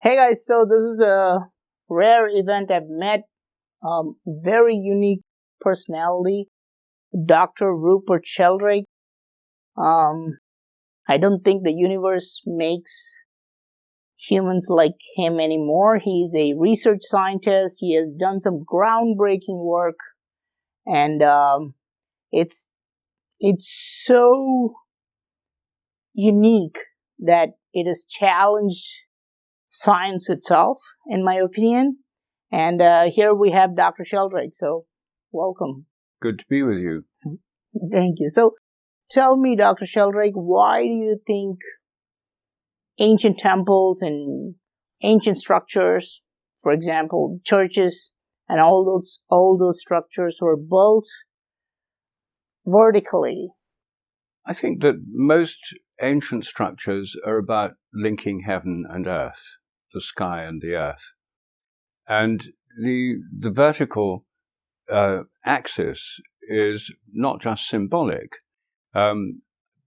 Hey guys, so this is a rare event. I've met very unique personality, Dr. Rupert Sheldrake. I don't think the universe makes humans like him anymore. He's a research scientist. He has done some groundbreaking work, and it's so unique that it has challenged science itself, in my opinion. And here we have Dr. Sheldrake. So, welcome. Good to be with you. Thank you. So, tell me, Dr. Sheldrake, why do you think ancient temples and ancient structures, for example, churches and all those structures were built vertically? I think that most ancient structures are about linking heaven and earth, the sky and the earth. And the vertical axis is not just symbolic,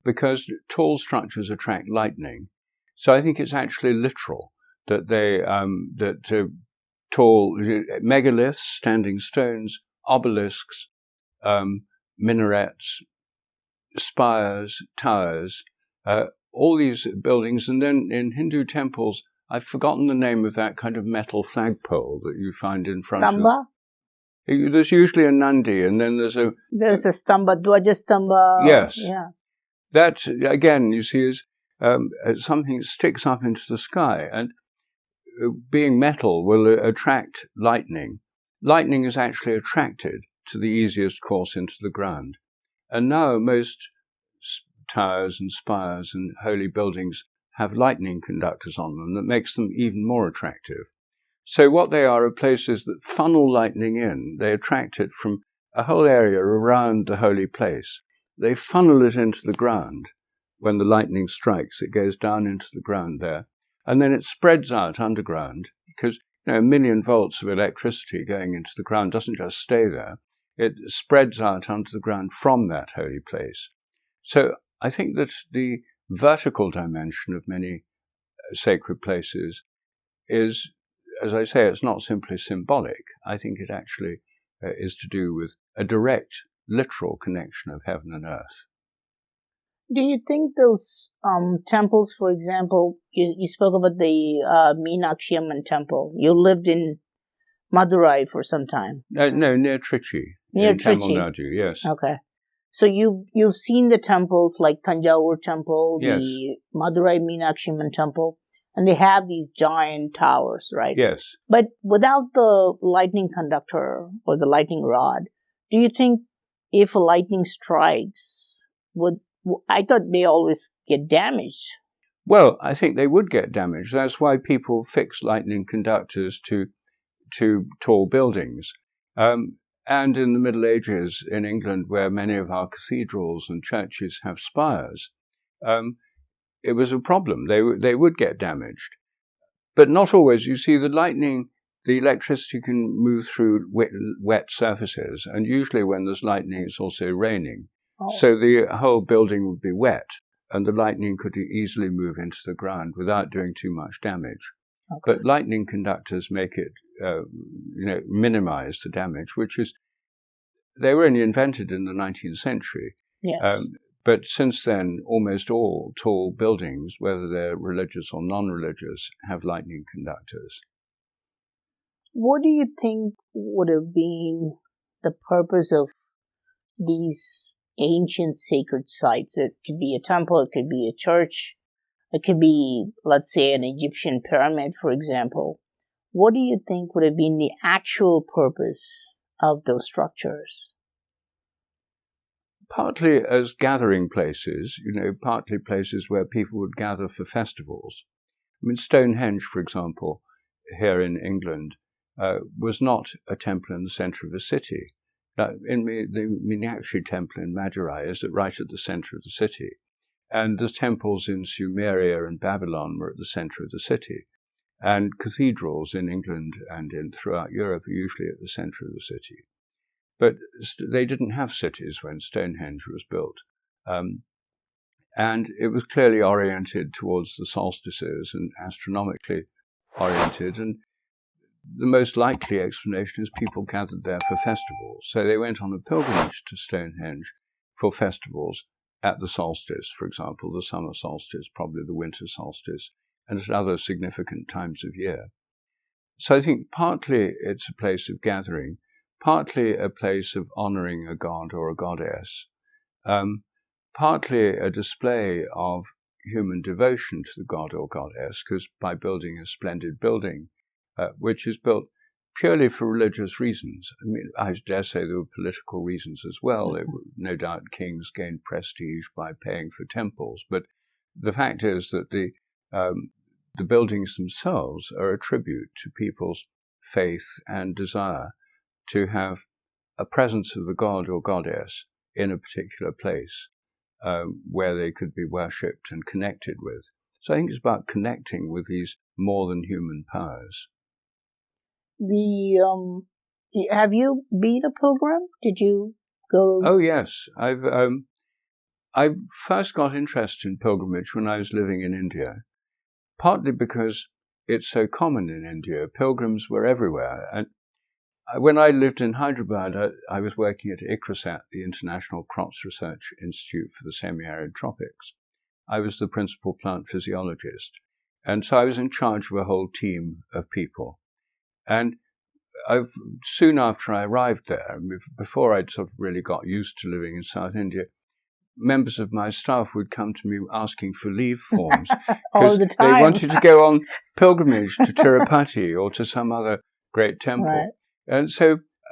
because tall structures attract lightning. So I think it's actually literal that tall megaliths, standing stones, obelisks, minarets, spires, towers, all these buildings. And then in Hindu temples, I've forgotten the name of that kind of metal flagpole that you find in front Stamba? of... There's usually a Nandi, and then there's a Stamba, Dwaja Stamba. Yes. Yeah. That, again, you see, is something that sticks up into the sky. And being metal will attract lightning. Lightning is actually attracted to the easiest course into the ground. And now most towers and spires and holy buildings have lightning conductors on them that makes them even more attractive. So what they are places that funnel lightning in. They attract it from a whole area around the holy place. They funnel it into the ground. When the lightning strikes, it goes down into the ground there. And then it spreads out underground because 1 million volts of electricity going into the ground doesn't just stay there. It spreads out under the ground from that holy place. So I think that the vertical dimension of many sacred places is, as I say, it's not simply symbolic. I think it actually is to do with a direct, literal connection of heaven and earth. Do you think those temples, for example, you spoke about the Meenakshi Amman temple. You lived in Madurai for some time. No, near Trichy. Near in Trichy. Tamil Nadu, yes. Okay. So you've seen the temples like Tanjavur temple, Yes. the Madurai Meenakshi Amman temple, and they have these giant towers, right? Yes. But without the lightning conductor or the lightning rod, do you think if a lightning strikes, I thought they always get damaged. Well, I think they would get damaged. That's why people fix lightning conductors to tall buildings. And in the Middle Ages in England, where many of our cathedrals and churches have spires, it was a problem. They would get damaged. But not always. You see, the electricity can move through wet surfaces, and usually when there's lightning, it's also raining. Oh. So the whole building would be wet, and the lightning could easily move into the ground without doing too much damage. Okay. But lightning conductors make it, minimize the damage, they were only invented in the 19th century. Yes. But since then, almost all tall buildings, whether they're religious or non-religious, have lightning conductors. What do you think would have been the purpose of these ancient sacred sites? It could be a temple, it could be a church, it could be, let's say, an Egyptian pyramid, for example. What do you think would have been the actual purpose of those structures? Partly as gathering places, partly places where people would gather for festivals. I mean, Stonehenge, for example, here in England, was not a temple in the centre of a city. In the Meenakshi temple in Madurai is right at the centre of the city. And the temples in Sumeria and Babylon were at the centre of the city. And cathedrals in England and throughout Europe are usually at the centre of the city. But they didn't have cities when Stonehenge was built. And it was clearly oriented towards the solstices, and astronomically oriented, and the most likely explanation is people gathered there for festivals. So they went on a pilgrimage to Stonehenge for festivals at the solstice, for example, the summer solstice, probably the winter solstice, and at other significant times of year. So I think partly it's a place of gathering, partly a place of honoring a god or a goddess, partly a display of human devotion to the god or goddess, because by building a splendid building, which is built purely for religious reasons. I mean, I dare say there were political reasons as well. No doubt kings gained prestige by paying for temples, but the fact is that the buildings themselves are a tribute to people's faith and desire to have a presence of the god or goddess in a particular place where they could be worshipped and connected with. So I think it's about connecting with these more than human powers. Have you been a pilgrim? Did you go? Oh yes, I first got interested in pilgrimage when I was living in India, partly because it's so common in India. Pilgrims were everywhere, and when I lived in Hyderabad, I was working at ICRISAT, the International Crops Research Institute for the Semi-Arid Tropics. I was the principal plant physiologist, and so I was in charge of a whole team of people. And soon after I arrived there, before I'd sort of really got used to living in South India, members of my staff would come to me asking for leave forms all the time. They wanted to go on pilgrimage to Tirupati or to some other great temple. Right.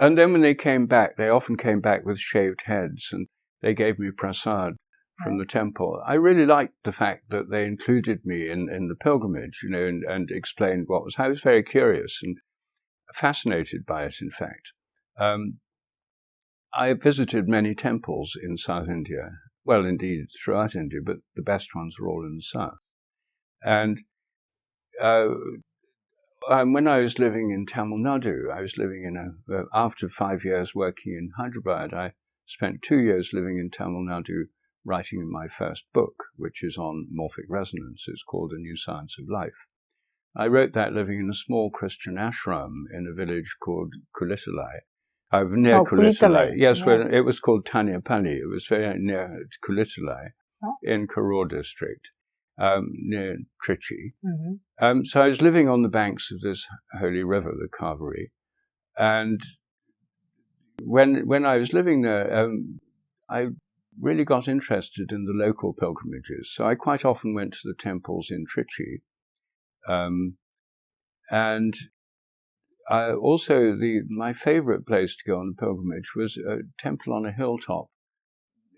And then when they came back, they often came back with shaved heads, and they gave me prasad from the temple. I really liked the fact that they included me in the pilgrimage, and explained what was. I was very curious and fascinated by it, in fact. I visited many temples in South India, well, indeed, throughout India, but the best ones are all in the south. And when I was living in Tamil Nadu, after 5 years working in Hyderabad, I spent 2 years living in Tamil Nadu writing my first book, which is on morphic resonance. It's called A New Science of Life. I wrote that living in a small Christian ashram in a village called Kulitalai, near Kulitalai. Yes, yeah. Well, it was called Tanyapalli. It was very near Kulitalai in Karur district, near Trichy. Mm-hmm. So I was living on the banks of this holy river, the Kaveri. And when I was living there, I really got interested in the local pilgrimages. So I quite often went to the temples in Trichy. And also, my favorite place to go on a pilgrimage was a temple on a hilltop,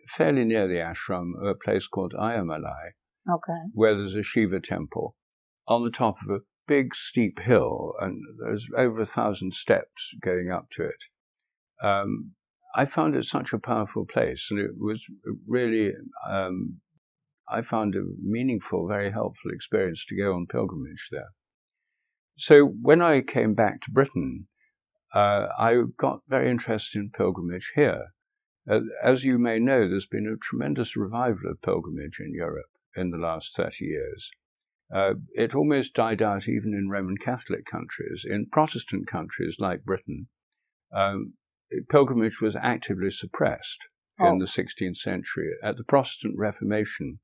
fairly near the ashram, a place called Ayamalai, where there's a Shiva temple on the top of a big steep hill, and there's over 1,000 steps going up to it. I found it such a powerful place, and it was really, I found a meaningful, very helpful experience to go on pilgrimage there. So when I came back to Britain, I got very interested in pilgrimage here. As you may know, there's been a tremendous revival of pilgrimage in Europe in the last 30 years. It almost died out even in Roman Catholic countries. In Protestant countries like Britain, pilgrimage was actively suppressed in the 16th century. At the Protestant Reformation,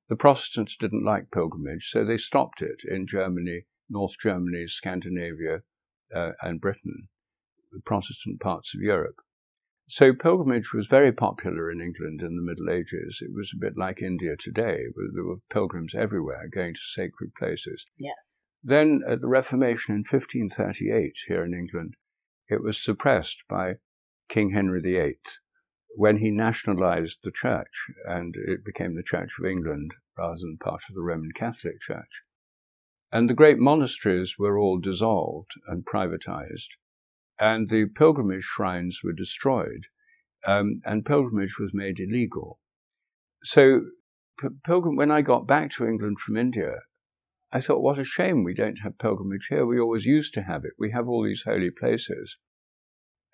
the Protestants didn't like pilgrimage, so they stopped it in Germany, North Germany, Scandinavia, and Britain, the Protestant parts of Europe. So pilgrimage was very popular in England in the Middle Ages. It was a bit like India today, where there were pilgrims everywhere going to sacred places. Yes. Then at the Reformation in 1538 here in England, it was suppressed by King Henry VIII when he nationalized the church, and it became the Church of England rather than part of the Roman Catholic Church. And the great monasteries were all dissolved and privatized, and the pilgrimage shrines were destroyed, and pilgrimage was made illegal. So when I got back to England from India, I thought, what a shame we don't have pilgrimage here. We always used to have it. We have all these holy places.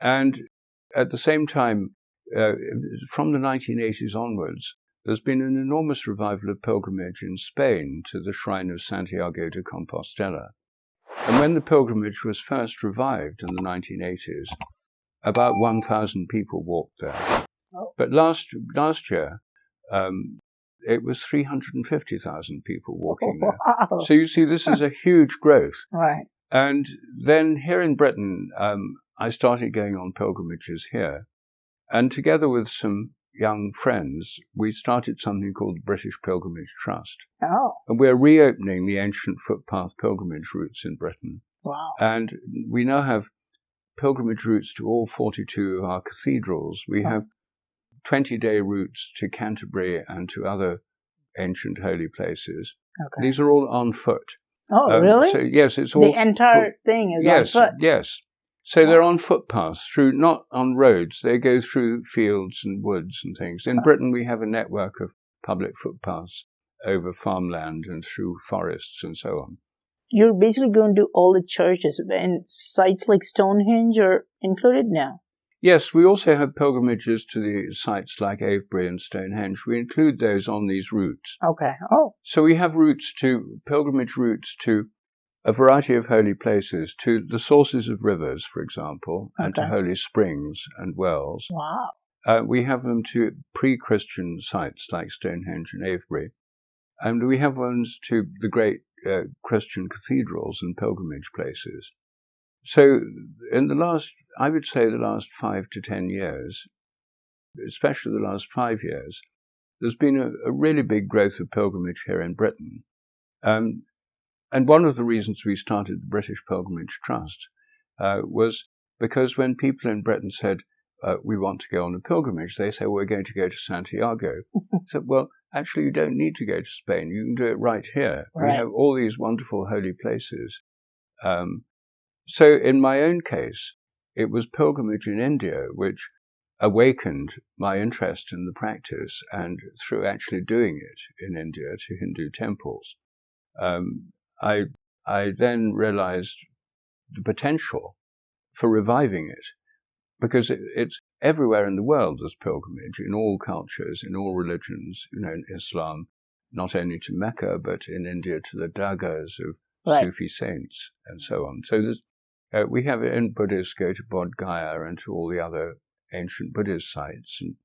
And at the same time, from the 1980s onwards, there's been an enormous revival of pilgrimage in Spain to the shrine of Santiago de Compostela. And when the pilgrimage was first revived in the 1980s, about 1,000 people walked there. Oh. But last year, it was 350,000 people walking there. Wow. So you see, this is a huge growth. Right. And then here in Britain, I started going on pilgrimages here. And together with some young friends, we started something called the British Pilgrimage Trust. Oh. And we're reopening the ancient footpath pilgrimage routes in Britain. Wow. And we now have pilgrimage routes to all 42 of our cathedrals. We have 20-day routes to Canterbury and to other ancient holy places. Okay. These are all on foot. Oh, really? So, yes, it's all... The entire thing is on foot? Yes. So they're on footpaths, not on roads. They go through fields and woods and things. In Britain, we have a network of public footpaths over farmland and through forests and so on. You're basically going to all the churches, and sites like Stonehenge are included now? Yes, we also have pilgrimages to the sites like Avebury and Stonehenge. We include those on these routes. Okay. Oh. So we have pilgrimage routes to a variety of holy places, to the sources of rivers, for example, and to holy springs and wells. Wow. We have them to pre-Christian sites like Stonehenge and Avebury. And we have ones to the great Christian cathedrals and pilgrimage places. So in I would say the last 5 to 10 years, especially the last 5 years, there's been a really big growth of pilgrimage here in Britain. And one of the reasons we started the British Pilgrimage Trust was because when people in Britain said, we want to go on a pilgrimage, they say, we're going to go to Santiago. I said, well, actually, you don't need to go to Spain. You can do it right here. Right. We have all these wonderful holy places. So in my own case, it was pilgrimage in India which awakened my interest in the practice, and through actually doing it in India to Hindu temples, I then realized the potential for reviving it, because it's everywhere in the world there's pilgrimage, in all cultures, in all religions, in Islam, not only to Mecca, but in India to the dargahs of Sufi saints and so on. So we have it in Buddhists go to Bodh Gaya and to all the other ancient Buddhist sites. And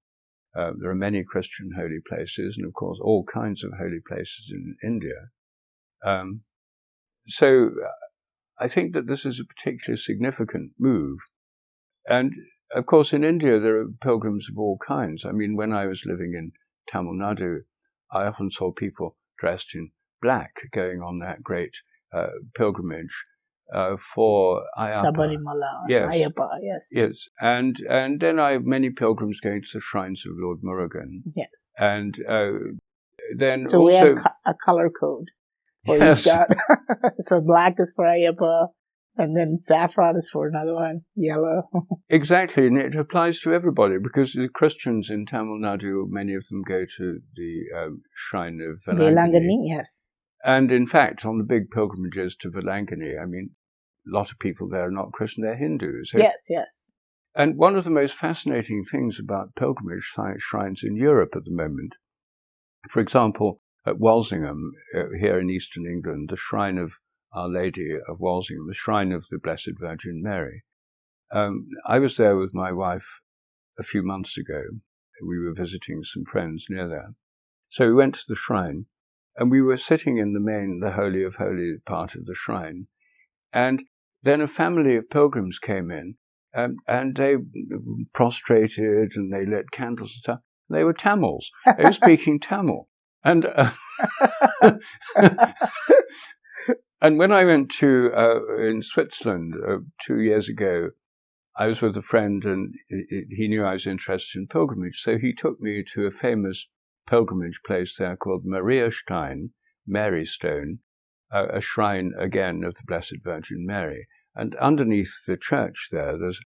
there are many Christian holy places, and of course all kinds of holy places in India. So I think that this is a particularly significant move. And of course in India there are pilgrims of all kinds. I mean, when I was living in Tamil Nadu, I often saw people dressed in black going on that great pilgrimage for Ayappa. Sabarimala. Yes. Ayappa, yes. Yes. And then I have many pilgrims going to the shrines of Lord Murugan. Yes. And then so also... we have a color code for each god. So black is for Ayappa, and then saffron is for another one, yellow. Exactly, and it applies to everybody, because the Christians in Tamil Nadu, many of them go to the shrine of Velangani, yes. And in fact, on the big pilgrimages to Velangani, I mean, a lot of people there are not Christian, they're Hindus. Yes, yes. And one of the most fascinating things about pilgrimage shrines in Europe at the moment, for example, at Walsingham, here in eastern England, the shrine of Our Lady of Walsingham, the shrine of the Blessed Virgin Mary. I was there with my wife a few months ago. We were visiting some friends near there. So we went to the shrine, and we were sitting in the Holy of Holies part of the shrine. And then a family of pilgrims came in, and they prostrated, and they lit candles and stuff. They were Tamils. They were speaking Tamil. And and when I went to in Switzerland 2 years ago, I was with a friend, and he knew I was interested in pilgrimage, so he took me to a famous pilgrimage place there called Mariastein, Mary Stone, a shrine again of the Blessed Virgin Mary. And underneath the church there's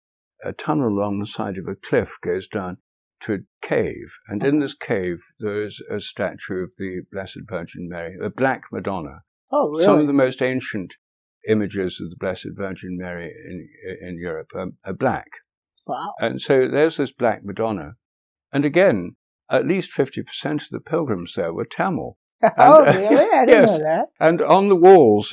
a tunnel along the side of a cliff goes down to a cave, and in this cave there is a statue of the Blessed Virgin Mary, a black Madonna. Oh, really? Some of the most ancient images of the Blessed Virgin Mary in Europe are black. Wow. And so there's this black Madonna. And again, at least 50% of the pilgrims there were Tamil. Oh, really? I didn't know that. And on the walls,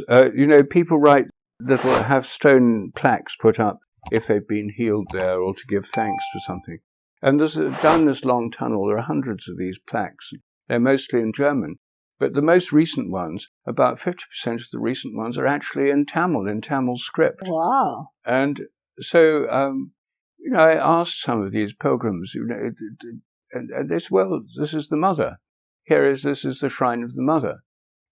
people write that'll have stone plaques put up if they've been healed there or to give thanks for something. And down this long tunnel, there are hundreds of these plaques. They're mostly in German. But the most recent ones, about 50% of the recent ones, are actually in Tamil script. Wow. And so, I asked some of these pilgrims, and they said, well, this is the mother. This is the shrine of the mother.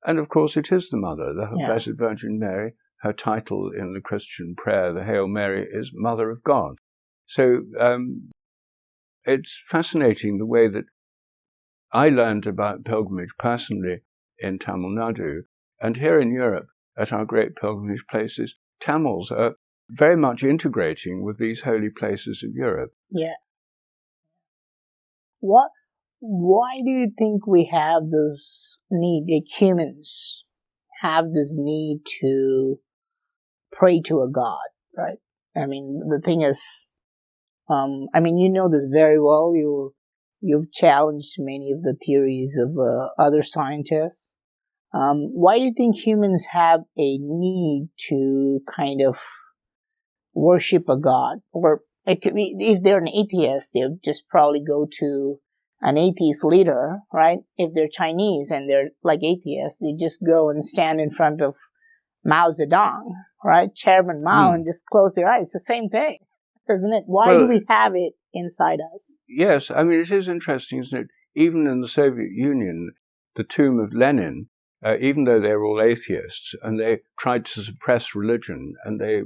And of course it is the mother, the Blessed Virgin Mary. Her title in the Christian prayer, the Hail Mary, is Mother of God. So it's fascinating the way that I learned about pilgrimage personally in Tamil Nadu, and here in Europe, at our great pilgrimage places, Tamils are very much integrating with these holy places of Europe. Yeah. Why do you think we have this need, like humans have this need to pray to a god, right? I mean, the thing is, you know this very well. You've challenged many of the theories of other scientists. Why do you think humans have a need to kind of worship a god? Or it could be, if they're an atheist, they'll just probably go to an atheist leader, right? If they're Chinese and they're like atheists, they just go and stand in front of Mao Zedong, right? Chairman Mao, and just close their eyes. It's the same thing, isn't it? Why do we have it inside us? Yes, I mean, it is interesting, isn't it? Even in the Soviet Union, the tomb of Lenin, even though they were all atheists and they tried to suppress religion and they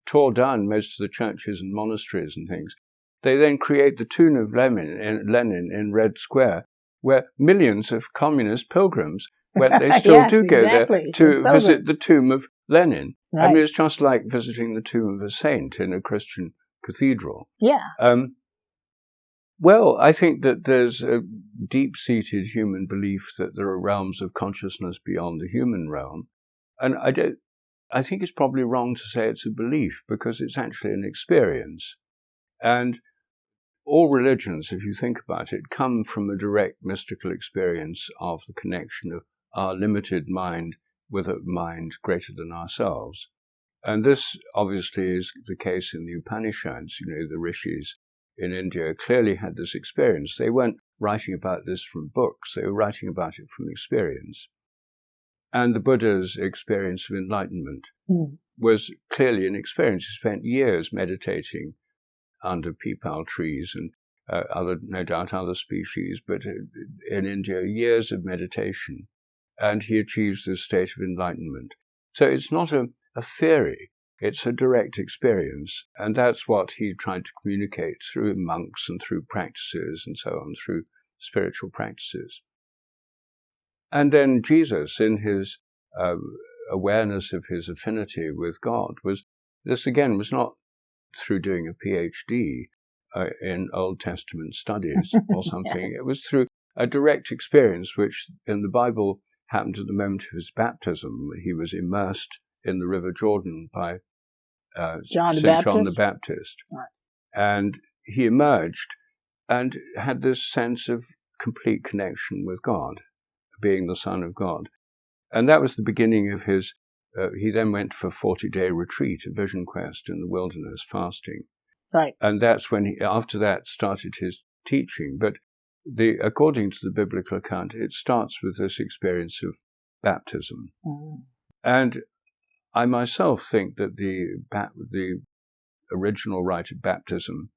tore down most of the churches and monasteries and things, they then create the tomb of Lenin in Red Square, where millions of communist pilgrims went. They still do go there to visit the tomb of Lenin. Right. I mean, it's just like visiting the tomb of a saint in a Christian cathedral. Yeah. Well, I think that there's a deep-seated human belief that there are realms of consciousness beyond the human realm. And I think it's probably wrong to say it's a belief, because it's actually an experience. And all religions, if you think about it, come from a direct mystical experience of the connection of our limited mind with a mind greater than ourselves. And this obviously is the case in the Upanishads. The rishis in India clearly had this experience. They weren't writing about this from books, they were writing about it from experience. And the Buddha's experience of enlightenment was clearly an experience. He spent years meditating under peepal trees and no doubt other species, but in India, years of meditation, and he achieves this state of enlightenment. So it's not a theory, it's a direct experience, and that's what he tried to communicate through monks and through practices and so on, through spiritual practices. And then Jesus, in his awareness of his affinity with God, was not through doing a PhD in Old Testament studies or something. It was through a direct experience, which in the Bible happened at the moment of his baptism. He was immersed in the River Jordan by St. John the Baptist. Right. And he emerged and had this sense of complete connection with God, being the Son of God. And that was the beginning of his, he then went for a 40-day retreat, a vision quest in the wilderness, fasting. Right. And that's when he, after that, started his teaching. But according to the biblical account, it starts with this experience of baptism. And I myself think that the original rite of baptism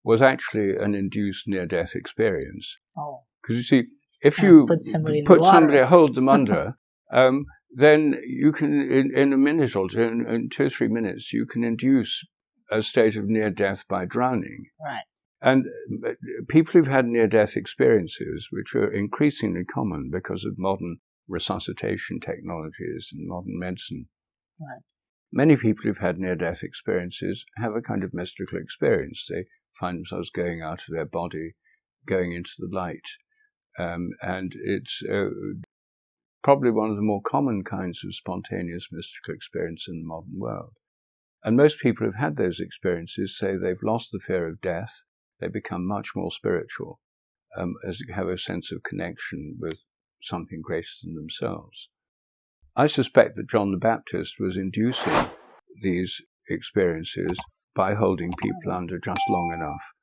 was actually an induced near-death experience. Oh. Because you see, if you put somebody, hold them under, then you can, in a minute or two, in 2 or 3 minutes, you can induce a state of near death by drowning. Right. And people who've had near-death experiences, which are increasingly common because of modern resuscitation technologies and modern medicine, right. Many people who've had near-death experiences have a kind of mystical experience. They find themselves going out of their body, going into the light. And it's probably one of the more common kinds of spontaneous mystical experience in the modern world. And most people who've had those experiences say they've lost the fear of death, they become much more spiritual, as they have a sense of connection with something greater than themselves. I suspect that John the Baptist was inducing these experiences by holding people under just long enough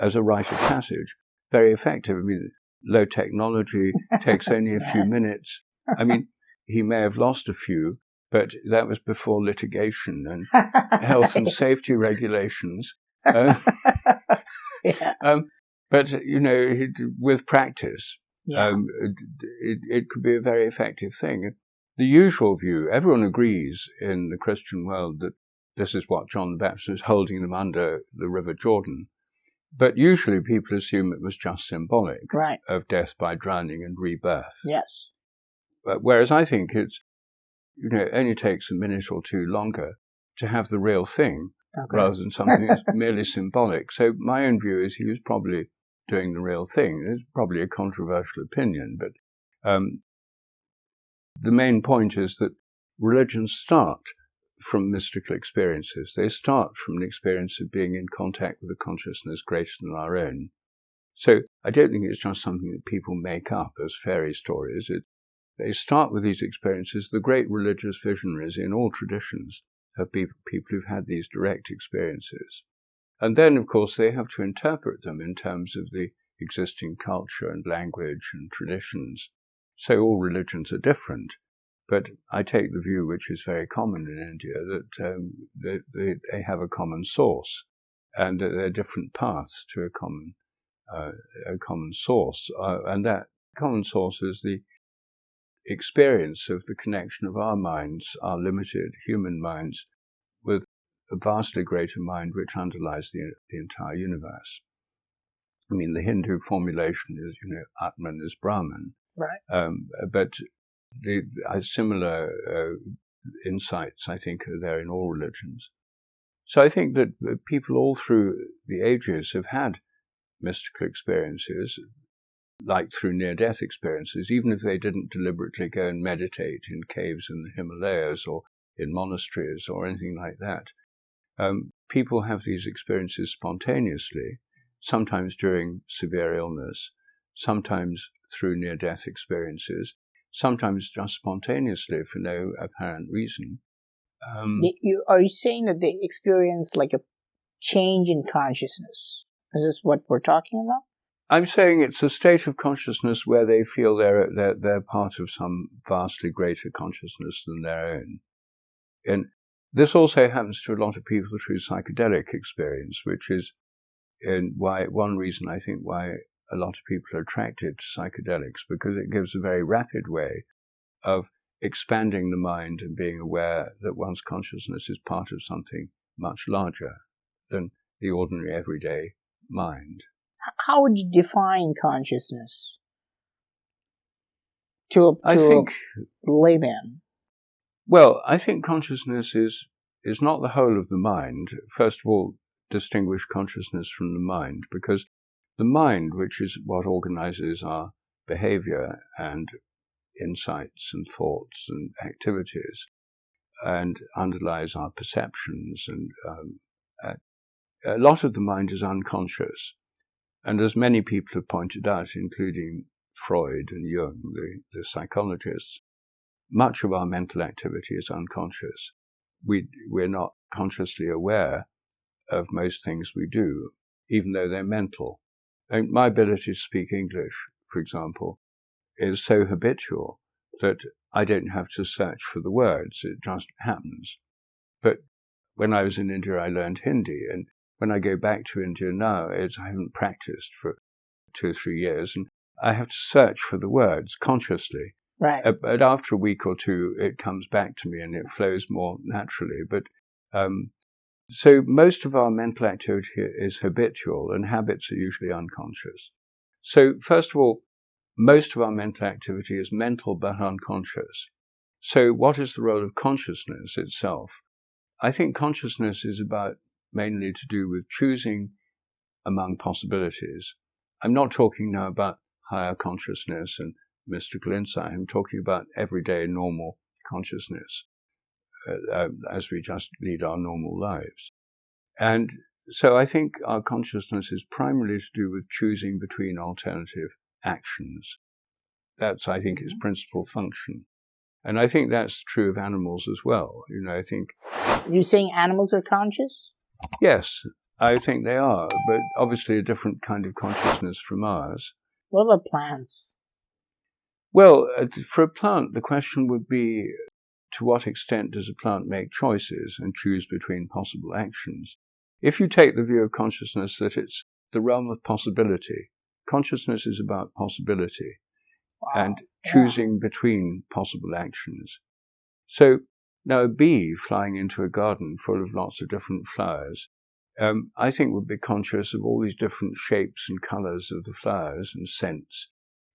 as a rite of passage. Very effective. I mean, low technology, takes only a few minutes. I mean, he may have lost a few, but that was before litigation and health and safety regulations. But, with practice, it could be a very effective thing. The usual view, everyone agrees in the Christian world that this is what John the Baptist was holding them under the River Jordan. But usually people assume it was just symbolic of death by drowning and rebirth. Yes. Whereas I think it only takes a minute or two longer to have the real thing rather than something that's merely symbolic. So my own view is he was probably doing the real thing. It's probably a controversial opinion, but the main point is that religions start from mystical experiences. They start from the experience of being in contact with a consciousness greater than our own. So I don't think it's just something that people make up as fairy stories. They start with these experiences. The great religious visionaries in all traditions have been people who've had these direct experiences. And then, of course, they have to interpret them in terms of the existing culture and language and traditions. So all religions are different. But I take the view, which is very common in India, that they have a common source, and that there are different paths to a common source. And that common source is the experience of the connection of our minds, our limited human minds, with a vastly greater mind which underlies the entire universe. I mean, the Hindu formulation is, Atman is Brahman. Right. But the similar insights, I think, are there in all religions. So I think that people all through the ages have had mystical experiences, like through near-death experiences, even if they didn't deliberately go and meditate in caves in the Himalayas or in monasteries or anything like that. People have these experiences spontaneously, sometimes during severe illness, sometimes through near-death experiences, sometimes just spontaneously for no apparent reason. Are you saying that they experience like a change in consciousness? Is this what we're talking about? I'm saying it's a state of consciousness where they feel they're part of some vastly greater consciousness than their own. And this also happens to a lot of people through psychedelic experience, which is one reason I think why a lot of people are attracted to psychedelics, because it gives a very rapid way of expanding the mind and being aware that one's consciousness is part of something much larger than the ordinary everyday mind. How would you define consciousness to a layman? Well, I think consciousness is not the whole of the mind. First of all, distinguish consciousness from the mind, because the mind, which is what organizes our behavior and insights and thoughts and activities, and underlies our perceptions, and a lot of the mind is unconscious. And as many people have pointed out, including Freud and Jung, the psychologists, much of our mental activity is unconscious. We're not consciously aware of most things we do, even though they're mental. And my ability to speak English, for example, is so habitual that I don't have to search for the words. It just happens. But when I was in India, I learned Hindi, and when I go back to India now, I haven't practiced for 2 or 3 years, and I have to search for the words consciously. Right. But after a week or two, it comes back to me and it flows more naturally. But so most of our mental activity is habitual, and habits are usually unconscious. So first of all, most of our mental activity is mental but unconscious. So what is the role of consciousness itself? I think consciousness is about mainly to do with choosing among possibilities. I'm not talking now about higher consciousness and mystical insight. I'm talking about everyday normal consciousness as we just lead our normal lives. And so I think our consciousness is primarily to do with choosing between alternative actions. That's, I think, its principal function. And I think that's true of animals as well. I think... You're saying animals are conscious? Yes, I think they are, but obviously a different kind of consciousness from ours. What about plants? Well, for a plant, the question would be, to what extent does a plant make choices and choose between possible actions? If you take the view of consciousness that it's the realm of possibility, consciousness is about possibility. Wow. And choosing between possible actions. So now a bee flying into a garden full of lots of different flowers, I think would be conscious of all these different shapes and colours of the flowers and scents.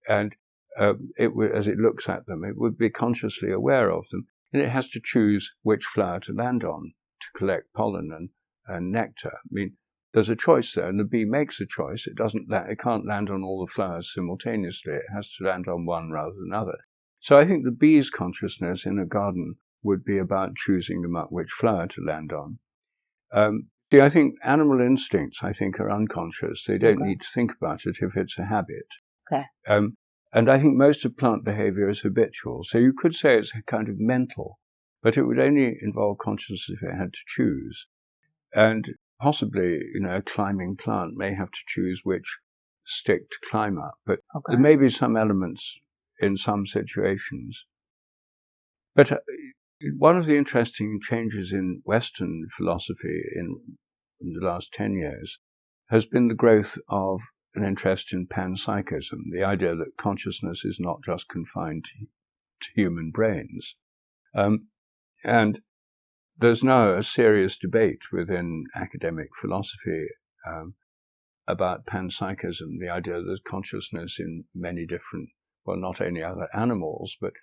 And as it looks at them, it would be consciously aware of them. And it has to choose which flower to land on to collect pollen and nectar. I mean, there's a choice there, and the bee makes a choice. It can't land on all the flowers simultaneously. It has to land on one rather than another. So I think the bee's consciousness in a garden would be about choosing which flower to land on. I think animal instincts, are unconscious. They don't need to think about it if it's a habit. Okay. And I think most of plant behavior is habitual. So you could say it's kind of mental, but it would only involve consciousness if it had to choose. And possibly, a climbing plant may have to choose which stick to climb up, but there may be some elements in some situations. But one of the interesting changes in Western philosophy in the last 10 years has been the growth of an interest in panpsychism, the idea that consciousness is not just confined to human brains. And there's now a serious debate within academic philosophy about panpsychism, the idea that consciousness in many different, well, not only other animals, but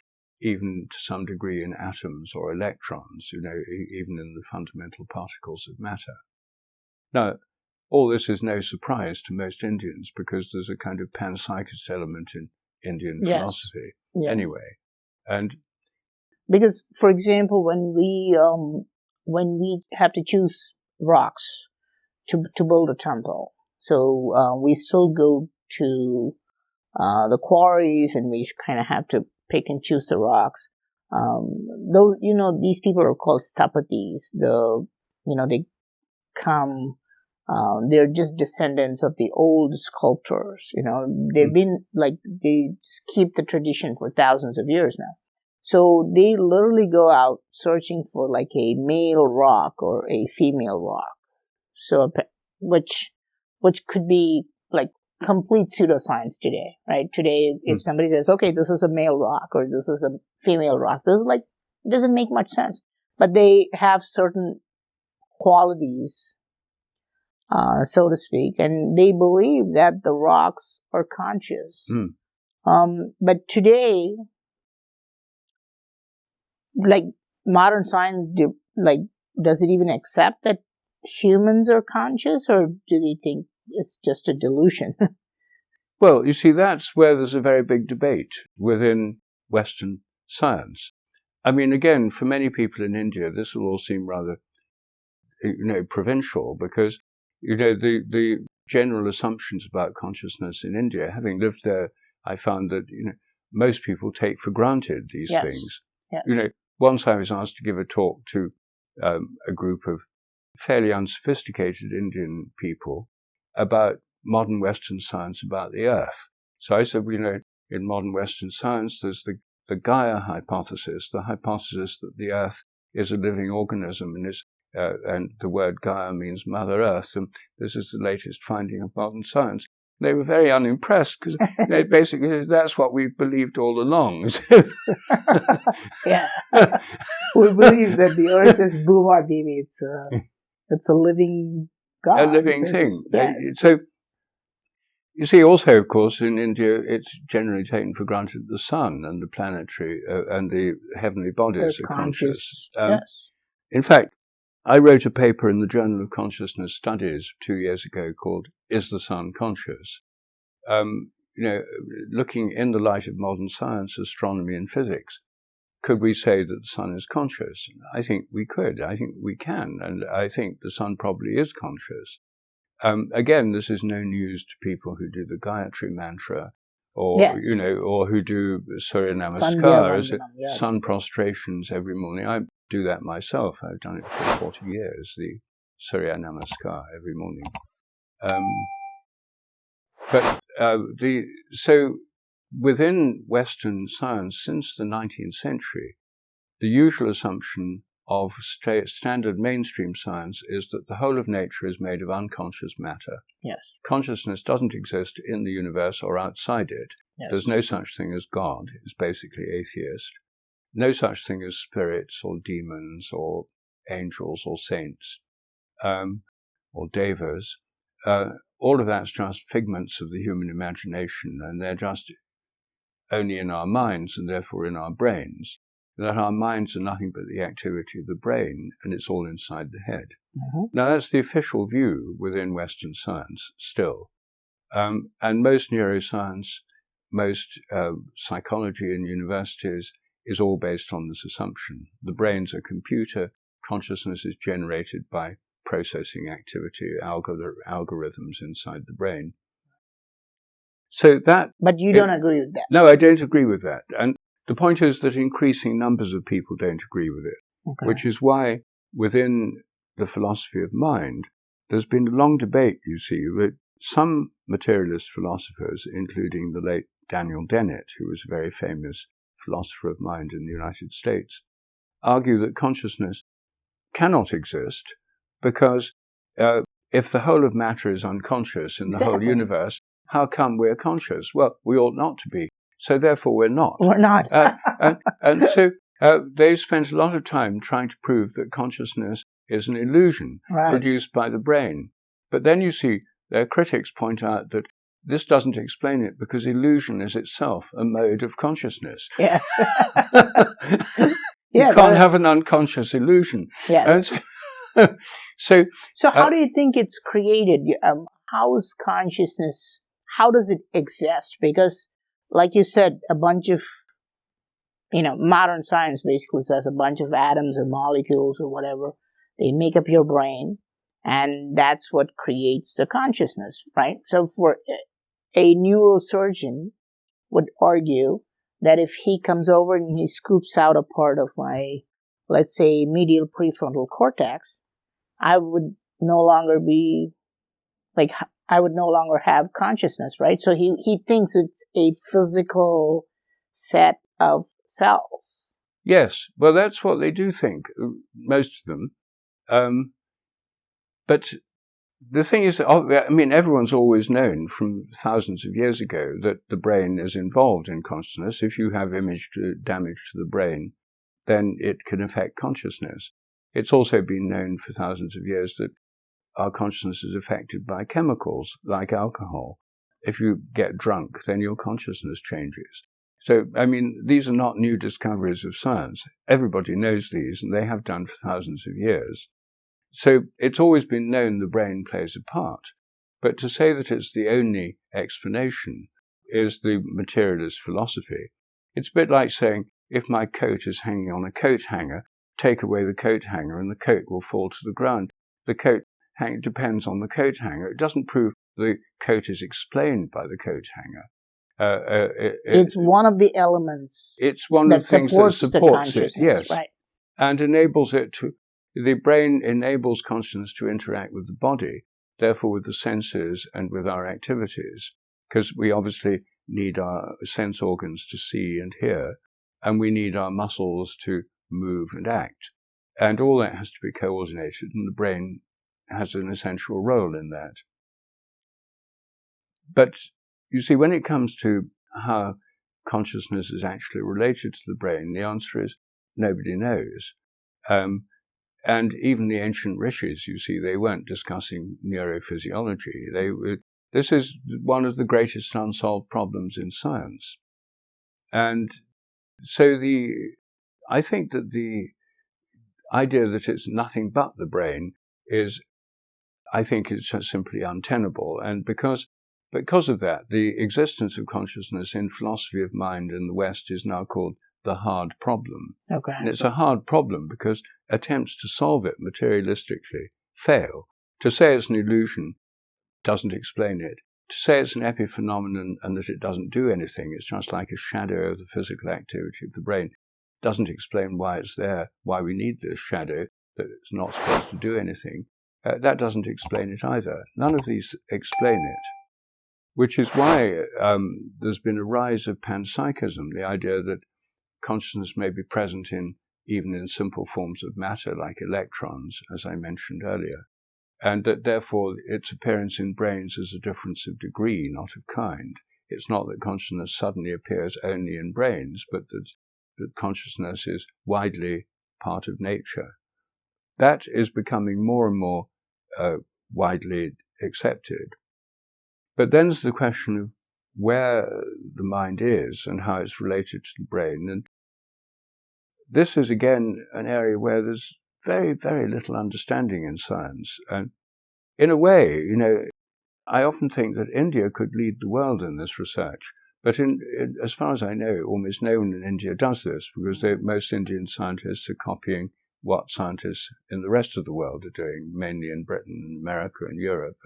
even to some degree in atoms or electrons, even in the fundamental particles of matter. Now, all this is no surprise to most Indians because there's a kind of panpsychist element in Indian philosophy anyway. And because, for example, when we have to choose rocks to build a temple, so we still go to the quarries and we kind of have to pick and choose the rocks. Though, these people are called Telepathies. They come, they're just descendants of the old sculptors. They've been they just keep the tradition for thousands of years now. So they literally go out searching for like a male rock or a female rock. So, which could be like complete pseudoscience today, right? Today, if somebody says, okay, this is a male rock or this is a female rock, this is it doesn't make much sense. But they have certain qualities, so to speak, and they believe that the rocks are conscious. But today, modern science, does it even accept that humans are conscious, or do they think it's just a delusion? Well, you see, that's where there's a very big debate within Western science. I mean, again, for many people in India, this will all seem rather, provincial, because, the general assumptions about consciousness in India, having lived there, I found that, most people take for granted these things. Yes. Once I was asked to give a talk to a group of fairly unsophisticated Indian people about modern Western science about the Earth. So I said, in modern Western science, there's the Gaia hypothesis, the hypothesis that the Earth is a living organism and the word Gaia means Mother Earth, and this is the latest finding of modern science. They were very unimpressed because basically that's what we believed all along. Yeah, we believe that the Earth is Bhuma Devi. It's a living God. A living thing. Yes. So you see, also, of course, in India, it's generally taken for granted the sun and the planetary and the heavenly bodies are conscious. Yes. In fact, I wrote a paper in the Journal of Consciousness Studies 2 years ago called "Is the Sun Conscious?" Looking in the light of modern science, astronomy and physics, could we say that the sun is conscious? I think we could. I think we can. And I think the sun probably is conscious. Again, this is no news to people who do the Gayatri mantra or Yes. or who do Surya Sandhya Namaskar, Vandanam, yes. sun prostrations every morning. I do that myself. I've done it for 40 years, the Surya Namaskar every morning. So within Western science, since the 19th century, the usual assumption of standard mainstream science is that the whole of nature is made of unconscious matter. Yes. Consciousness doesn't exist in the universe or outside it. Yes. There's no such thing as God. It's basically atheist. No such thing as spirits or demons or angels or saints or devas. All of that's just figments of the human imagination, and they're just only in our minds and therefore in our brains. That our minds are nothing but the activity of the brain, and it's all inside the head. Mm-hmm. Now, that's the official view within Western science still. And most neuroscience, most psychology in universities is all based on this assumption. The brain's a computer. Consciousness is generated by processing activity, algorithms inside the brain. So that... But you don't agree with that? No, I don't agree with that. And the point is that increasing numbers of people don't agree with it, okay. Which is why within the philosophy of mind, there's been a long debate, you see, that some materialist philosophers, including the late Daniel Dennett, who was a very famous philosopher of mind in the United States, argue that consciousness cannot exist because if the whole of matter is unconscious in the whole universe, how come we're conscious? Well, we ought not to be. So therefore we're not. We're not. And so they spent a lot of time trying to prove that consciousness is an illusion produced by the brain. But then you see their critics point out that this doesn't explain it because illusion is itself a mode of consciousness. Yes. You can't have an unconscious illusion. Yes. So how do you think it's created? How is consciousness, how does it exist? Because like you said, a bunch of, modern science basically says a bunch of atoms or molecules or whatever, they make up your brain, and that's what creates the consciousness, right? So for a neurosurgeon would argue that if he comes over and he scoops out a part of my, let's say, medial prefrontal cortex, I would no longer have consciousness, right? So he thinks it's a physical set of cells. Yes, well, that's what they do think, most of them. But the thing is, everyone's always known from thousands of years ago that the brain is involved in consciousness. If you have damage to the brain, then it can affect consciousness. It's also been known for thousands of years that our consciousness is affected by chemicals like alcohol. If you get drunk, then your consciousness changes. So, these are not new discoveries of science. Everybody knows these, and they have done for thousands of years. So it's always been known the brain plays a part. But to say that it's the only explanation is the materialist philosophy. It's a bit like saying, if my coat is hanging on a coat hanger, take away the coat hanger and the coat will fall to the ground. The coat depends on the coat hanger. It doesn't prove the coat is explained by the coat hanger. It's one of the elements. It's one of the things that supports it, yes, right. And enables it to. The brain enables consciousness to interact with the body, therefore with the senses and with our activities, because we obviously need our sense organs to see and hear, and we need our muscles to move and act. And all that has to be coordinated, and the brain has an essential role in that. But you see, when it comes to how consciousness is actually related to the brain, the answer is nobody knows. And even the ancient rishis, you see, they weren't discussing neurophysiology. This is one of the greatest unsolved problems in science. And so I think that the idea that it's nothing but the brain I think it's simply untenable. And because of that, the existence of consciousness in philosophy of mind in the West is now called the hard problem. Okay. And it's a hard problem because attempts to solve it materialistically fail. To say it's an illusion doesn't explain it. to say it's an epiphenomenon and that it doesn't do anything, it's just like a shadow of the physical activity of the brain, doesn't explain why it's there, why we need this shadow, that it's not supposed to do anything. That doesn't explain it either. None of these explain it, which is why there's been a rise of panpsychism, the idea that consciousness may be present even in simple forms of matter like electrons, as I mentioned earlier, and that therefore its appearance in brains is a difference of degree, not of kind. It's not that consciousness suddenly appears only in brains, but that consciousness is widely part of nature. That is becoming more and more widely accepted. But then there's the question of where the mind is and how it's related to the brain. And this is, again, an area where there's very, very little understanding in science. And in a way, I often think that India could lead the world in this research. But as far as I know, almost no one in India does this, because most Indian scientists are copying what scientists in the rest of the world are doing, mainly in Britain and America and Europe.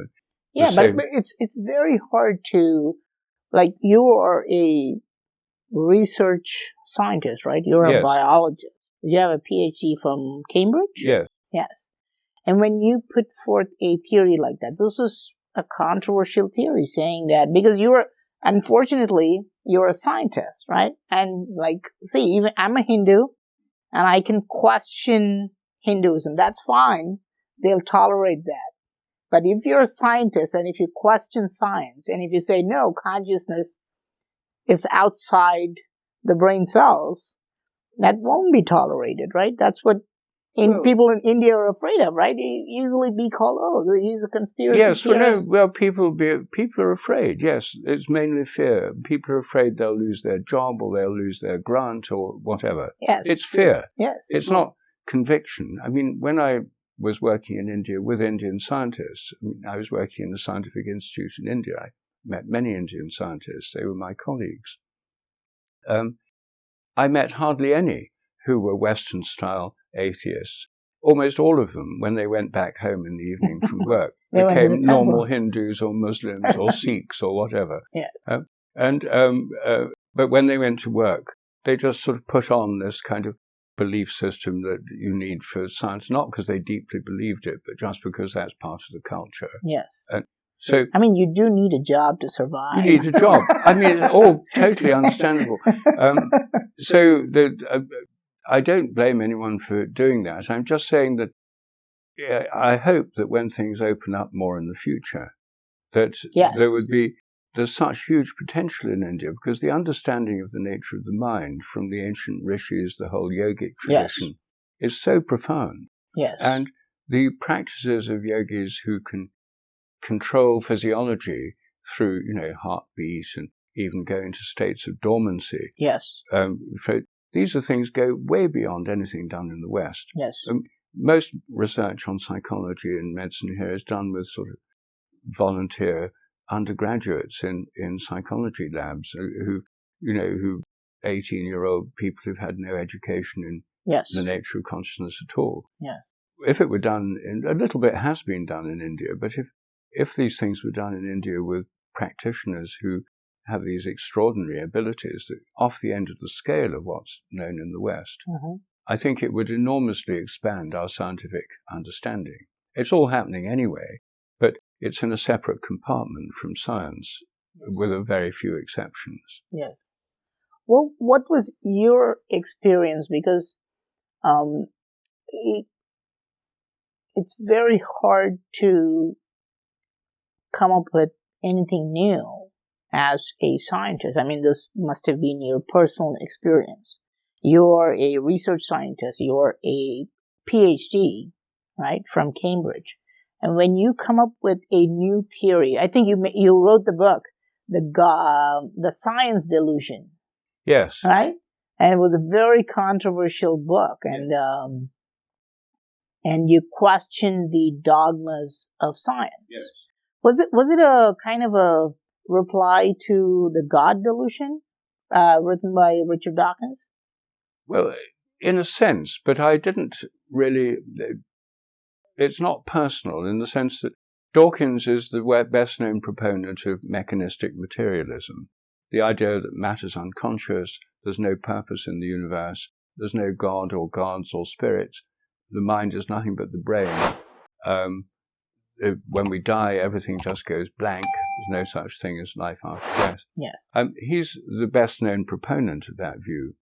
Yeah, but it's very hard to, like, you are a research scientist, right? You're a biologist. You have a PhD from Cambridge? Yes. Yes. And when you put forth a theory like that, this is a controversial theory, saying that because unfortunately, you're a scientist, right? And even I'm a Hindu, and I can question Hinduism. That's fine. They'll tolerate that. But if you're a scientist and if you question science and if you say, no, consciousness is outside the brain cells, that won't be tolerated, right? That's what people in India are afraid of, right? They easily be called, he's a conspiracy theorist. People are afraid, yes. It's mainly fear. People are afraid they'll lose their job or they'll lose their grant or whatever. Yes. It's fear. Yes. It's not conviction. I mean, when I was working in India with Indian scientists, I was working in the Scientific Institute in India. I met many Indian scientists. They were my colleagues. I met hardly any who were Western-style atheists. Almost all of them, when they went back home in the evening from work, became normal Hindus or Muslims or Sikhs or whatever. Yeah. But when they went to work, they just sort of put on this kind of belief system that you need for science, not because they deeply believed it, but just because that's part of the culture. Yes. So, you do need a job to survive. You need a job. All totally understandable. I don't blame anyone for doing that. I'm just saying that I hope that when things open up more in the future, that there's such huge potential in India, because the understanding of the nature of the mind from the ancient rishis, the whole yogic tradition, is so profound. Yes. And the practices of yogis who can control physiology through, heartbeat and even go into states of dormancy. Yes. These are things go way beyond anything done in the West. Yes. Most research on psychology and medicine here is done with sort of volunteer undergraduates in psychology labs who 18-year-old people who've had no education in the nature of consciousness at all. Yes. If it were done, a little bit has been done in India, but if these things were done in India with practitioners who have these extraordinary abilities that off the end of the scale of what's known in the West, I think it would enormously expand our scientific understanding. It's all happening anyway, but it's in a separate compartment from science, with a very few exceptions. Yes. Well, what was your experience? Because it's very hard to come up with anything new as a scientist. This must have been your personal experience. You're a research scientist. You're a PhD, right, from Cambridge. And when you come up with a new theory, I think you wrote the book, the Science Delusion. Yes. Right? And it was a very controversial book. And you questioned the dogmas of science. Yes. Was it a kind of a reply to the God Delusion, written by Richard Dawkins? Well, in a sense, but I didn't really. It's not personal in the sense that Dawkins is the best-known proponent of mechanistic materialism, the idea that matter's unconscious, there's no purpose in the universe, there's no God or gods or spirits, the mind is nothing but the brain. When we die, everything just goes blank. There's no such thing as life after death. Yes. He's the best-known proponent of that view.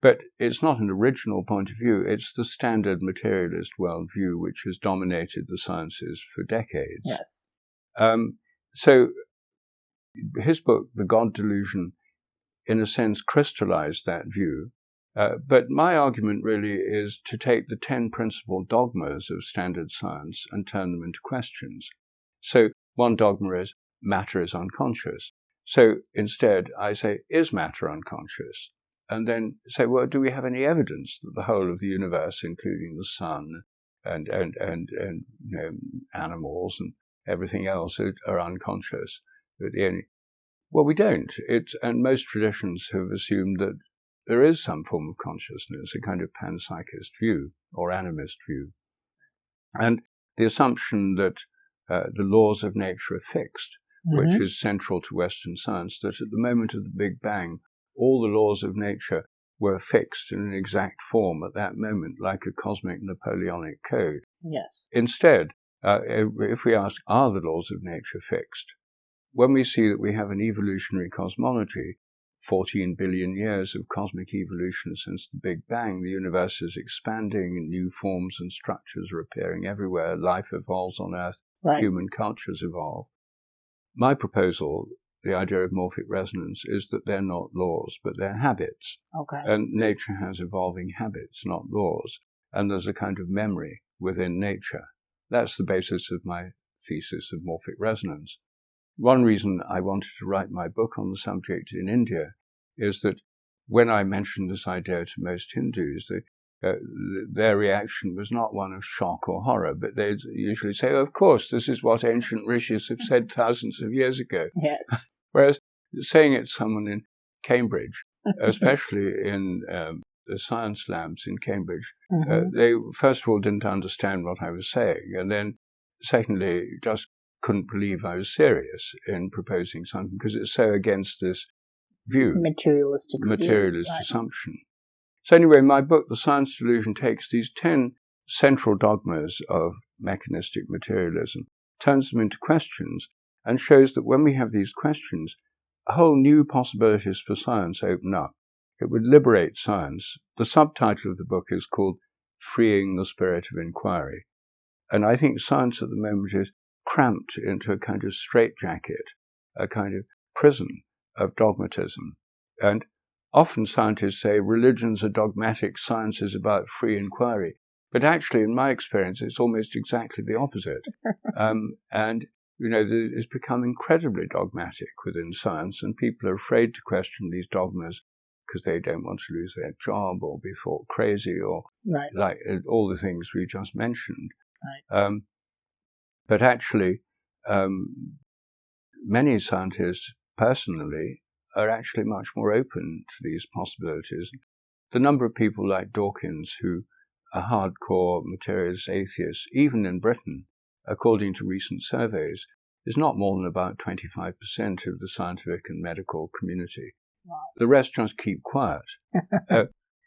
But it's not an original point of view. It's the standard materialist worldview which has dominated the sciences for decades. Yes. So his book, The God Delusion, in a sense crystallized that view. But my argument really is to take the 10 principal dogmas of standard science and turn them into questions. So one dogma is matter is unconscious. So instead I say, is matter unconscious? And then say, well, do we have any evidence that the whole of the universe, including the sun and animals and everything else, are unconscious? Well, we don't. And most traditions have assumed that there is some form of consciousness, a kind of panpsychist view or animist view. And the assumption that the laws of nature are fixed, which is central to Western science, that at the moment of the Big Bang, all the laws of nature were fixed in an exact form at that moment, like a cosmic Napoleonic code. Yes. Instead, if we ask, are the laws of nature fixed? When we see that we have an evolutionary cosmology, 14 billion years of cosmic evolution since the Big Bang, the universe is expanding, and new forms and structures are appearing everywhere, life evolves on Earth, human cultures evolve. My proposal, the idea of morphic resonance, is that they're not laws, but they're habits. Okay. And nature has evolving habits, not laws. And there's a kind of memory within nature. That's the basis of my thesis of morphic resonance. One reason I wanted to write my book on the subject in India is that when I mentioned this idea to most Hindus, their reaction was not one of shock or horror, but they'd usually say, oh, of course, this is what ancient rishis have said thousands of years ago. Yes. Whereas saying it to someone in Cambridge, especially in the science labs in Cambridge, they first of all didn't understand what I was saying, and then secondly just couldn't believe I was serious in proposing something because it's so against this view, materialist assumption. So anyway, my book, The Science Delusion, takes these 10 central dogmas of mechanistic materialism, turns them into questions, and shows that when we have these questions, whole new possibilities for science open up. It would liberate science. The subtitle of the book is called Freeing the Spirit of Inquiry. And I think science at the moment is cramped into a kind of straitjacket, a kind of prison of dogmatism. And often scientists say religions are dogmatic, science is about free inquiry. But actually, in my experience, it's almost exactly the opposite. And it's become incredibly dogmatic within science, and people are afraid to question these dogmas because they don't want to lose their job or be thought crazy or like all the things we just mentioned. Right. But actually, many scientists personally are actually much more open to these possibilities. The number of people like Dawkins who are hardcore materialist atheists, even in Britain, according to recent surveys, is not more than about 25% of the scientific and medical community. Wow. The rest just keep quiet.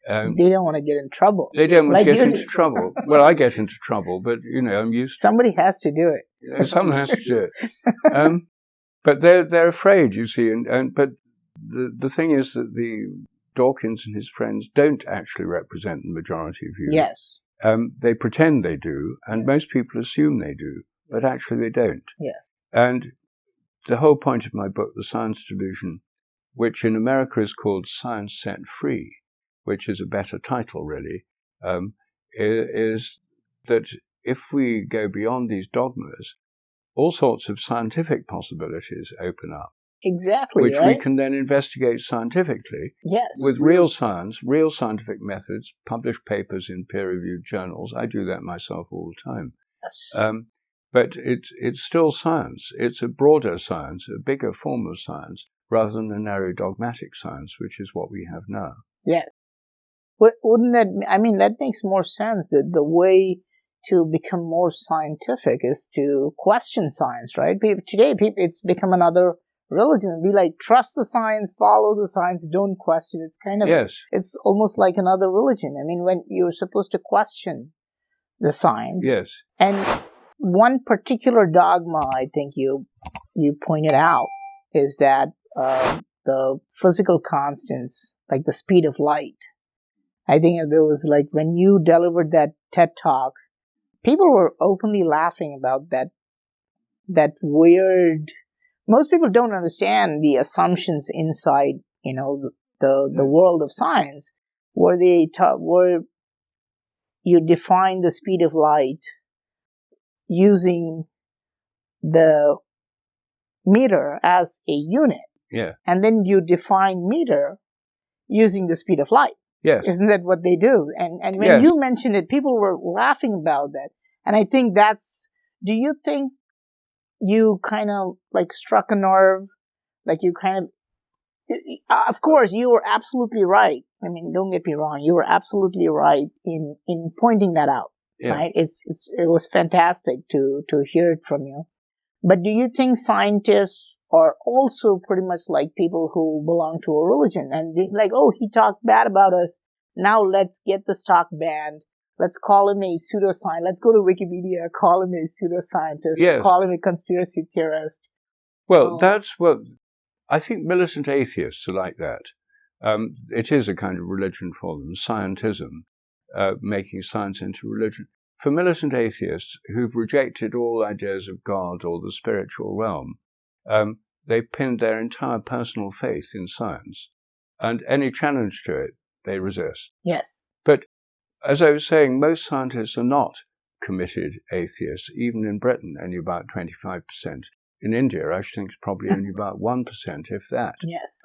They don't want to get in trouble. They don't want to get into trouble. Well, I get into trouble, but, I'm used to it. Somebody has to do it. Someone has to do it. But they're afraid, you see. But the thing is that the Dawkins and his friends don't actually represent the majority view. Yes. They pretend they do, and most people assume they do, but actually they don't. Yes. And the whole point of my book, The Science Delusion, which in America is called Science Set Free, which is a better title, really, is that if we go beyond these dogmas, all sorts of scientific possibilities open up. Exactly, which we can then investigate scientifically. Yes. With real science, real scientific methods, publish papers in peer-reviewed journals. I do that myself all the time. Yes. But it's still science. It's a broader science, a bigger form of science, rather than a narrow dogmatic science, which is what we have now. Yes. Wouldn't that, that makes more sense, that the way to become more scientific is to question science, right? Today, it's become another religion. Be like, trust the science, follow the science, don't question. It's kind of, Yes. It's almost like another religion. I mean, when you're supposed to question the science. Yes. And one particular dogma I think you pointed out is that the physical constants, like the speed of light. I think there was like when you delivered that TED talk, people were openly laughing about that weird. Most people don't understand the assumptions inside, the world of science, where where you define the speed of light using the meter as a unit. Yeah. And then you define meter using the speed of light. Yes. Isn't that what they do? And when you mentioned it, people were laughing about that. And I think do you think you kind of like struck a nerve? Like you kind of course, you were absolutely right. I mean, don't get me wrong. You were absolutely right in pointing that out. Yeah. Right? It was fantastic to hear it from you. But do you think scientists are also pretty much like people who belong to a religion? And they're like, oh, he talked bad about us. Now let's get the stock banned. Let's call him a pseudoscientist. Let's go to Wikipedia, call him a pseudoscientist, yes. Call him a conspiracy theorist. Well, that's what I think militant atheists are like that. It is a kind of religion for them, scientism, making science into religion. For militant atheists who've rejected all ideas of God or the spiritual realm, they've pinned their entire personal faith in science, and any challenge to it, they resist. Yes. But as I was saying, most scientists are not committed atheists, even in Britain, only about 25%. In India, I think it's probably only about 1%, if that. Yes.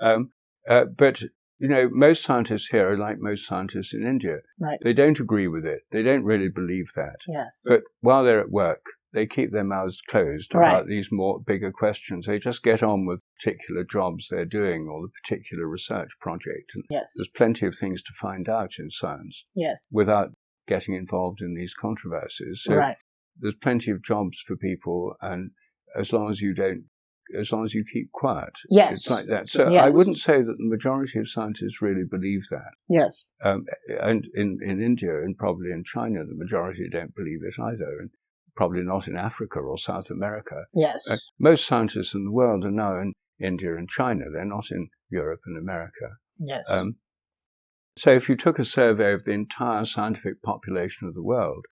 But most scientists here are like most scientists in India. Right. They don't agree with it. They don't really believe that. Yes. But while they're at work, they keep their mouths closed about these bigger questions. They just get on with particular jobs they're doing or the particular research project. And there's plenty of things to find out in science without getting involved in these controversies. So there's plenty of jobs for people, and as long as you keep quiet. Yes. It's like that. So I wouldn't say that the majority of scientists really believe that. Yes. And in India and probably in China, the majority don't believe it either. And probably not in Africa or South America. Yes. Most scientists in the world are now in India and China. They're not in Europe and America. Yes. So if you took a survey of the entire scientific population of the world,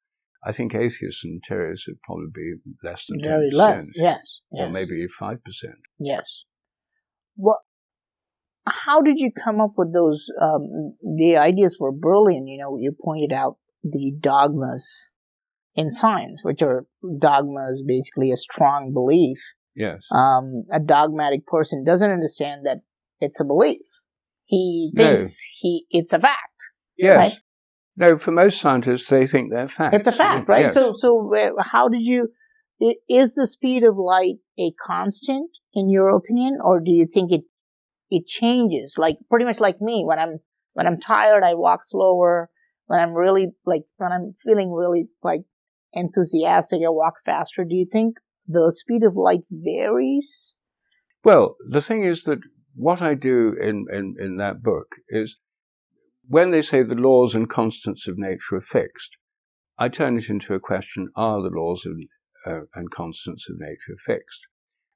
I think atheists and materialists would probably be less than 10%. Very less, yes. Or maybe 5%. Yes. Well, how did you come up with those? The ideas were brilliant. You pointed out the dogmas in science, which are dogmas, basically a strong belief. Yes. A dogmatic person doesn't understand that it's a belief. He thinks it's a fact. Yes. Right? No, for most scientists, they think they're facts. It's a fact, right? Yes. So how did you? Is the speed of light a constant in your opinion, or do you think it changes? Like pretty much like me, when I'm tired, I walk slower. When I'm feeling really like enthusiastic, I walk faster. Do you think the speed of light varies? Well, the thing is that what I do in that book is, when they say the laws and constants of nature are fixed, I turn it into a question, are the laws and constants of nature fixed?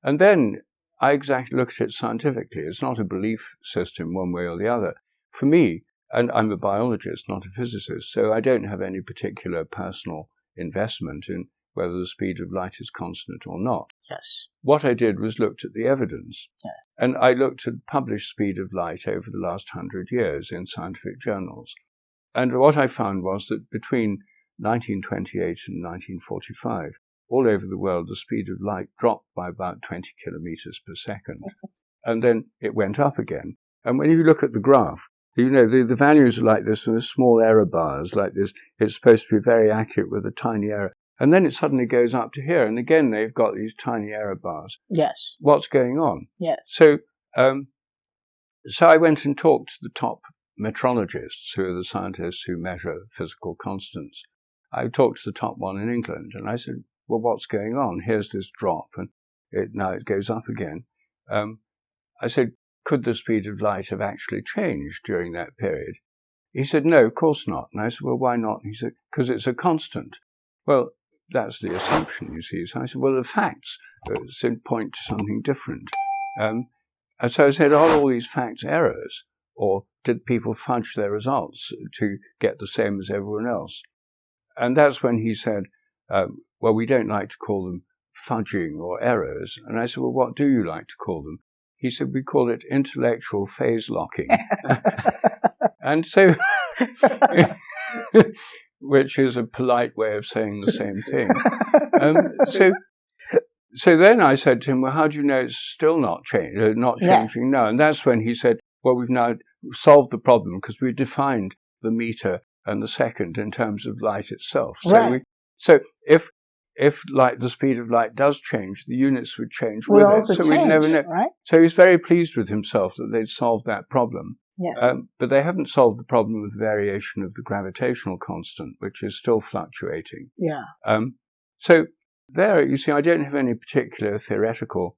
And then I exactly look at it scientifically. It's not a belief system one way or the other. For me, and I'm a biologist, not a physicist, so I don't have any particular personal investment in whether the speed of light is constant or not. Yes. What I did was looked at the evidence. Yes. And I looked at published speed of light over the last 100 years in scientific journals. And what I found was that between 1928 and 1945, all over the world, the speed of light dropped by about 20 kilometers per second. And then it went up again. And when you look at the graph, the values are like this, and there's small error bars like this. It's supposed to be very accurate with a tiny error. And then it suddenly goes up to here. And again, they've got these tiny error bars. Yes. What's going on? Yes. So I went and talked to the top metrologists, who are the scientists who measure physical constants. I talked to the top one in England, and I said, well, what's going on? Here's this drop, and now it goes up again. I said, could the speed of light have actually changed during that period? He said, no, of course not. And I said, well, why not? He said, because it's a constant. Well, that's the assumption, you see. So I said, well, the facts point to something different. And so I said, are all these facts errors? Or did people fudge their results to get the same as everyone else? And that's when he said, well, we don't like to call them fudging or errors. And I said, well, what do you like to call them? He said, we call it intellectual phase locking. And so, which is a polite way of saying the same thing. So then I said to him, well, how do you know it's still not changing Yes. now? And that's when he said, well, we've now solved the problem because we defined the meter and the second in terms of light itself. Right. So if like the speed of light does change, the units would change Would with also it. So change, we'd never know. right? So he's very pleased with himself that they'd solved that problem. Yes. But they haven't solved the problem with variation of the gravitational constant, which is still fluctuating. Yeah. So there, you see, I don't have any particular theoretical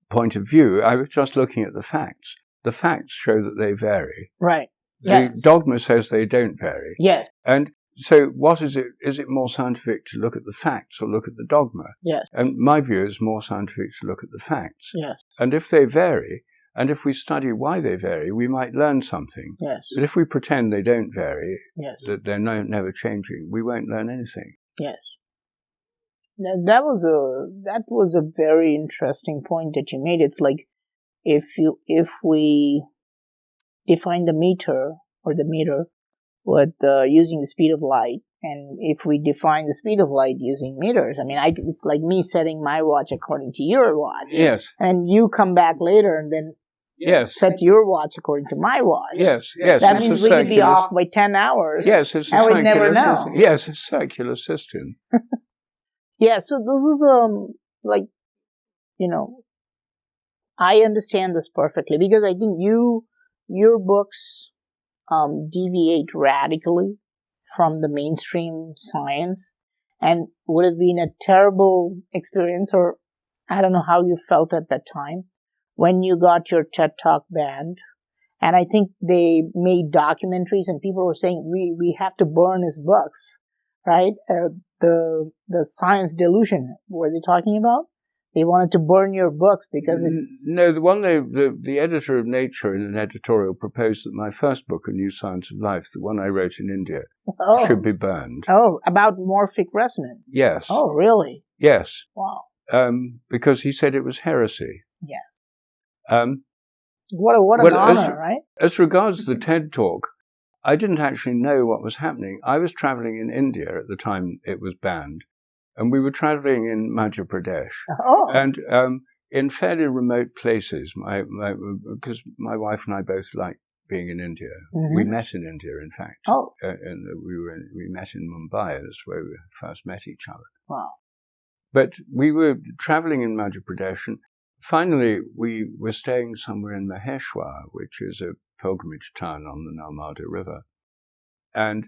point of view. I was just looking at the facts. The facts show that they vary. Right. The Yes. dogma says they don't vary. Yes. And so what is it? Is it more scientific to look at the facts or look at the dogma? Yes. And my view is more scientific to look at the facts. Yes. And if they vary, and if we study why they vary, we might learn something. Yes. But if we pretend they don't vary, Yes. that they're never changing, we won't learn anything. Yes. That was a very interesting point that you made. It's like if we define the meter with using the speed of light, and if we define the speed of light using meters, I mean, it's like me setting my watch according to your watch. Yes. And you come back later and then set your watch according to my watch. Yes. Yes. That means we could be off by 10 hours. Yes, it's a and circular we'd never know. system. Yes, it's a circular system. Yeah, so this is I understand this perfectly because I think your books deviate radically from the mainstream science, and would have been a terrible experience, or I don't know how you felt at that time when you got your TED Talk banned. And I think they made documentaries and people were saying we have to burn his books, right? The science delusion, were they talking about? They wanted to burn your books because No, the editor of Nature in an editorial proposed that my first book, A New Science of Life, the one I wrote in India, should be burned. Oh, about morphic resonance. Yes. Oh, really? Yes. Wow. Because he said it was heresy. Yes. What an honor, right? As regards the TED Talk, I didn't actually know what was happening. I was traveling in India at the time it was banned, and we were traveling in Madhya Pradesh. Oh. And in fairly remote places, because my wife and I both like being in India. Mm-hmm. We met in India, in fact. Oh. And we met in Mumbai. That's where we first met each other. Wow. But we were traveling in Madhya Pradesh, and finally we were staying somewhere in Maheshwar, which is a pilgrimage town on the Narmada River. And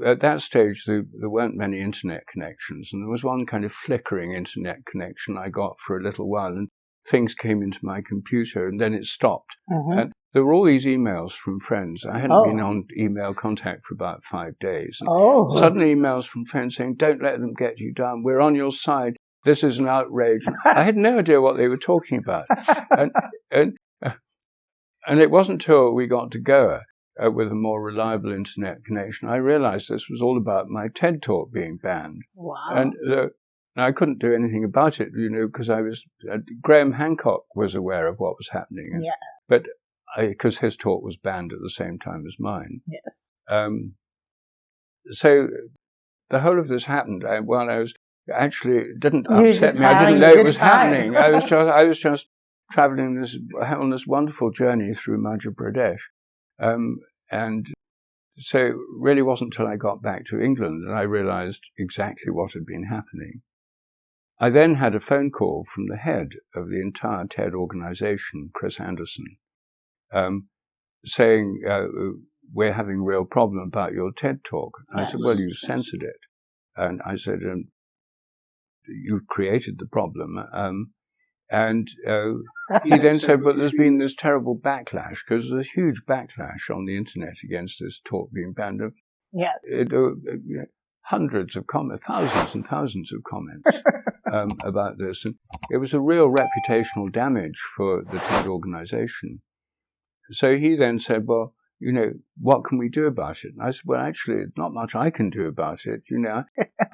at that stage, there weren't many internet connections, and there was one kind of flickering internet connection I got for a little while, and things came into my computer, and then it stopped. Mm-hmm. And there were all these emails from friends. I hadn't been on email contact for about 5 days. And suddenly emails from friends saying, don't let them get you down. We're on your side. This is an outrage. I had no idea what they were talking about. And it wasn't until we got to Goa with a more reliable internet connection, I realized this was all about my TED Talk being banned. Wow. And I couldn't do anything about it, because Graham Hancock was aware of what was happening. Yeah. But because his talk was banned at the same time as mine. Yes. So the whole of this happened while I was it didn't upset me. I didn't know it was happening. I was just traveling on this wonderful journey through Madhya Pradesh. And so it really wasn't until I got back to England that I realized exactly what had been happening. I then had a phone call from the head of the entire TED organization, Chris Anderson, saying, we're having a real problem about your TED talk. I said, well, you censored it. And I said, you've created the problem. And he then said, but there's been this terrible backlash, because there's a huge backlash on the internet against this talk being banned. Yes. Hundreds of comments, thousands and thousands of comments about this. And it was a real reputational damage for the TED organization. So he then said, well, what can we do about it? And I said, well, actually, not much I can do about it.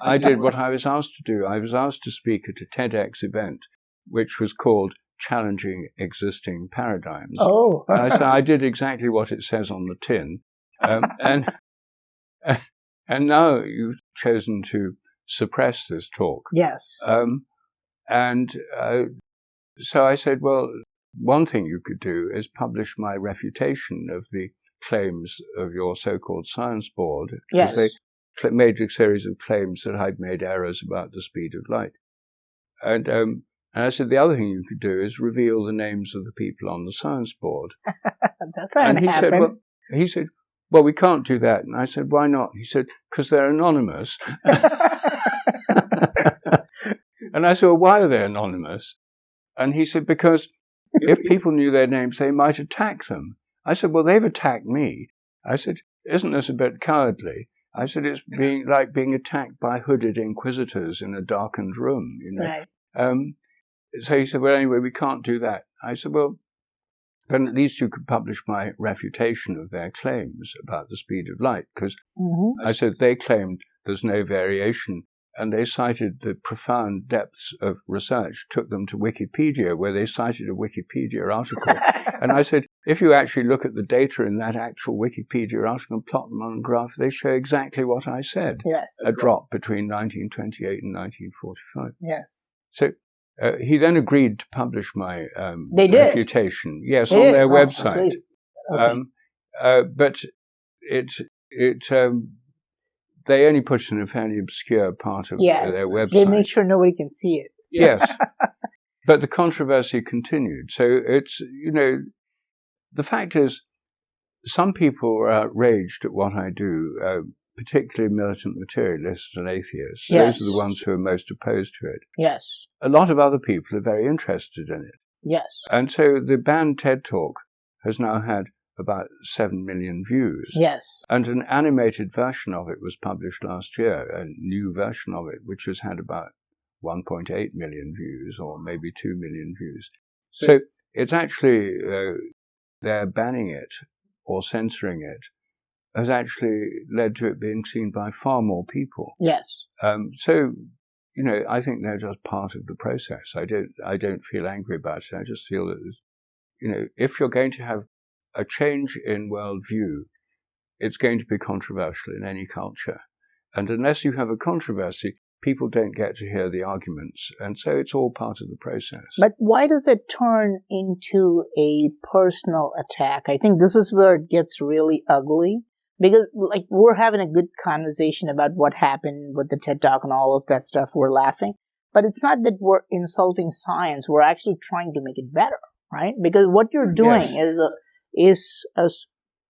I did what I was asked to do. I was asked to speak at a TEDx event, which was called Challenging Existing Paradigms. Oh. And I said, I did exactly what it says on the tin. And now you've chosen to suppress this talk. Yes. So I said, well, one thing you could do is publish my refutation of the claims of your so-called science board. Yes. Because they made a series of claims that I'd made errors about the speed of light. And I said, the other thing you could do is reveal the names of the people on the science board. That's not going to happen. He said, well, we can't do that. And I said, why not? He said, because they're anonymous. And I said, well, why are they anonymous? And he said, because if people knew their names, they might attack them. I said, well, they've attacked me. I said, isn't this a bit cowardly? I said, it's like being attacked by hooded inquisitors in a darkened room, Right. So he said, well, anyway, we can't do that. I said, well, then at least you could publish my refutation of their claims about the speed of light, because I said they claimed there's no variation, and they cited the profound depths of research, took them to Wikipedia, where they cited a Wikipedia article. And I said, if you actually look at the data in that actual Wikipedia article and plot them on a graph, they show exactly what I said. Yes. A drop between 1928 and 1945. Yes. So he then agreed to publish my refutation. Yes, on their website. Okay. But they only put it in a fairly obscure part of their website. They make sure nobody can see it. Yes. But the controversy continued. So it's, the fact is, some people are outraged at what I do, particularly militant materialists and atheists. Yes. Those are the ones who are most opposed to it. Yes. A lot of other people are very interested in it. Yes. And so the banned TED Talk has now had about 7 million views. Yes. And an animated version of it was published last year, a new version of it, which has had about 1.8 million views, or maybe 2 million views. So it's actually, they're banning it or censoring it has actually led to it being seen by far more people. Yes. So, I think they're just part of the process. I don't feel angry about it. I just feel that, if you're going to have a change in worldview, it's going to be controversial in any culture. And unless you have a controversy, people don't get to hear the arguments. And so it's all part of the process. But why does it turn into a personal attack? I think this is where it gets really ugly. Because, we're having a good conversation about what happened with the TED Talk and all of that stuff. We're laughing. But it's not that we're insulting science. We're actually trying to make it better, right? Because what you're doing is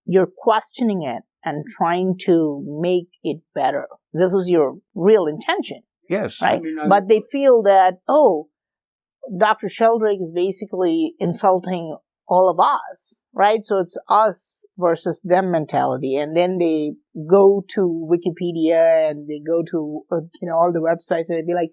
you're questioning it and trying to make it better. This is your real intention. Yes. Right? But they feel that, Dr. Sheldrake is basically insulting all of us, right? So it's us versus them mentality. And then they go to Wikipedia and they go to, all the websites, and they'd be like,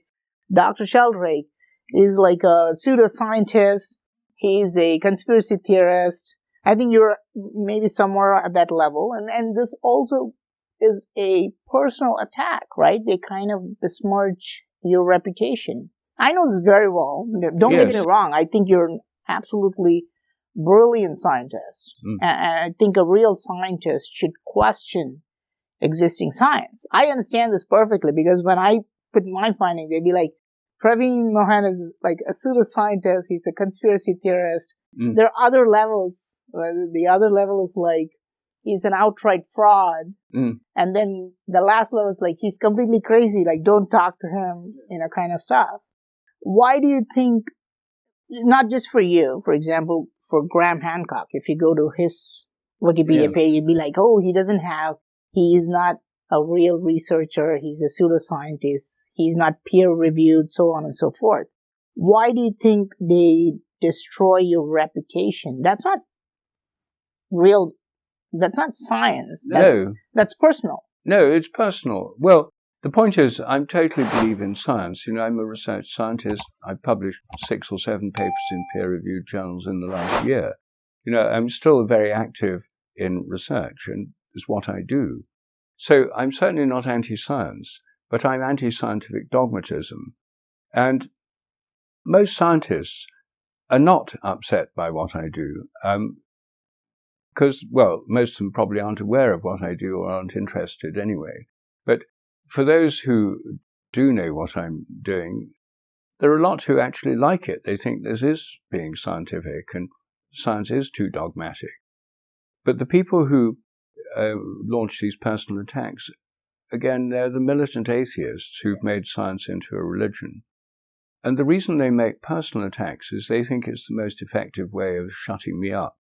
Dr. Sheldrake is like a pseudoscientist. He's a conspiracy theorist. I think you're maybe somewhere at that level. And this also is a personal attack, right? They kind of besmirch your reputation. I know this very well. Don't get me wrong. I think you're an absolutely brilliant scientist. And I think a real scientist should question existing science. I understand this perfectly, because when I put my finding, they'd be like, Praveen Mohan is like a pseudoscientist. He's a conspiracy theorist. There are other levels. The other level is like, he's an outright fraud. And then the last level is like, he's completely crazy. Like, don't talk to him, kind of stuff. Why do you think, not just for you, for example, for Graham Hancock, if you go to his Wikipedia page, you'd be like, oh, he is not a real researcher, he's a pseudoscientist, he's not peer-reviewed, so on and so forth. Why do you think they destroy your reputation? That's not real, that's not science. That's personal. No, it's personal. Well, the point is, I totally believe in science. I'm a research scientist. I've published 6 or 7 papers in peer-reviewed journals in the last year. I'm still very active in research, and it's what I do. So I'm certainly not anti-science, but I'm anti-scientific dogmatism. And most scientists are not upset by what I do, because, well, most of them probably aren't aware of what I do or aren't interested anyway. But for those who do know what I'm doing, there are a lot who actually like it. They think this is being scientific and science is too dogmatic. But the people who launch these personal attacks, again, they're the militant atheists who've made science into a religion. And the reason they make personal attacks is they think it's the most effective way of shutting me up.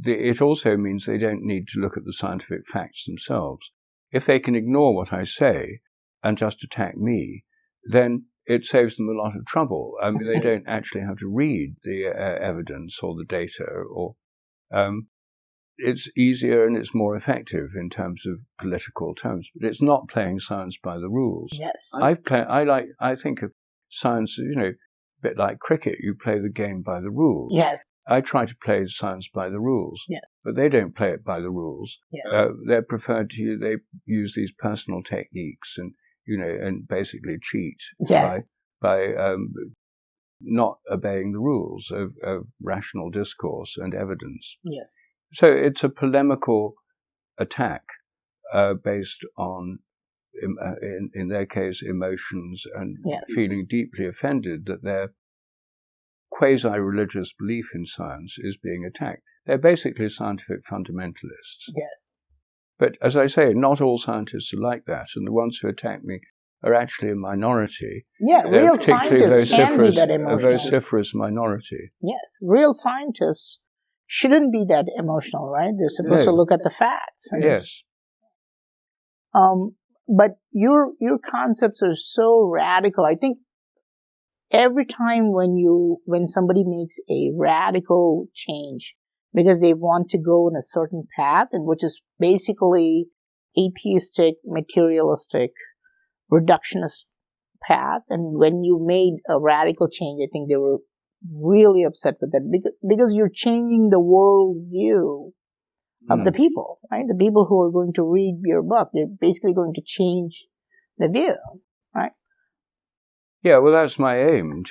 It also means they don't need to look at the scientific facts themselves. If they can ignore what I say and just attack me, then it saves them a lot of trouble. I mean, they don't actually have to read the evidence or the data, or it's easier and it's more effective in terms of political terms. But it's not playing science by the rules. Yes, I think of science, a bit like cricket. You play the game by the rules. Yes. I try to play science by the rules. Yes. But they don't play it by the rules. Yes. They're preferred to they use these personal techniques and and basically cheat by not obeying the rules of rational discourse and evidence. Yes. So it's a polemical attack based on, in their case, emotions and feeling deeply offended that their quasi-religious belief in science is being attacked. They're basically scientific fundamentalists. Yes. But as I say, not all scientists are like that, and the ones who attack me are actually a minority. Yeah, real scientists can be that emotional. A vociferous minority. Yes, real scientists shouldn't be that emotional, right? They're supposed to look at the facts. Yes. But your concepts are so radical. I think every time when somebody makes a radical change because they want to go in a certain path, and which is basically atheistic, materialistic, reductionist path, and when you made a radical change, I think they were really upset with that because you're changing the world view of the people, right? The people who are going to read your book, they're basically going to change the view, right? Yeah, well, that's my aim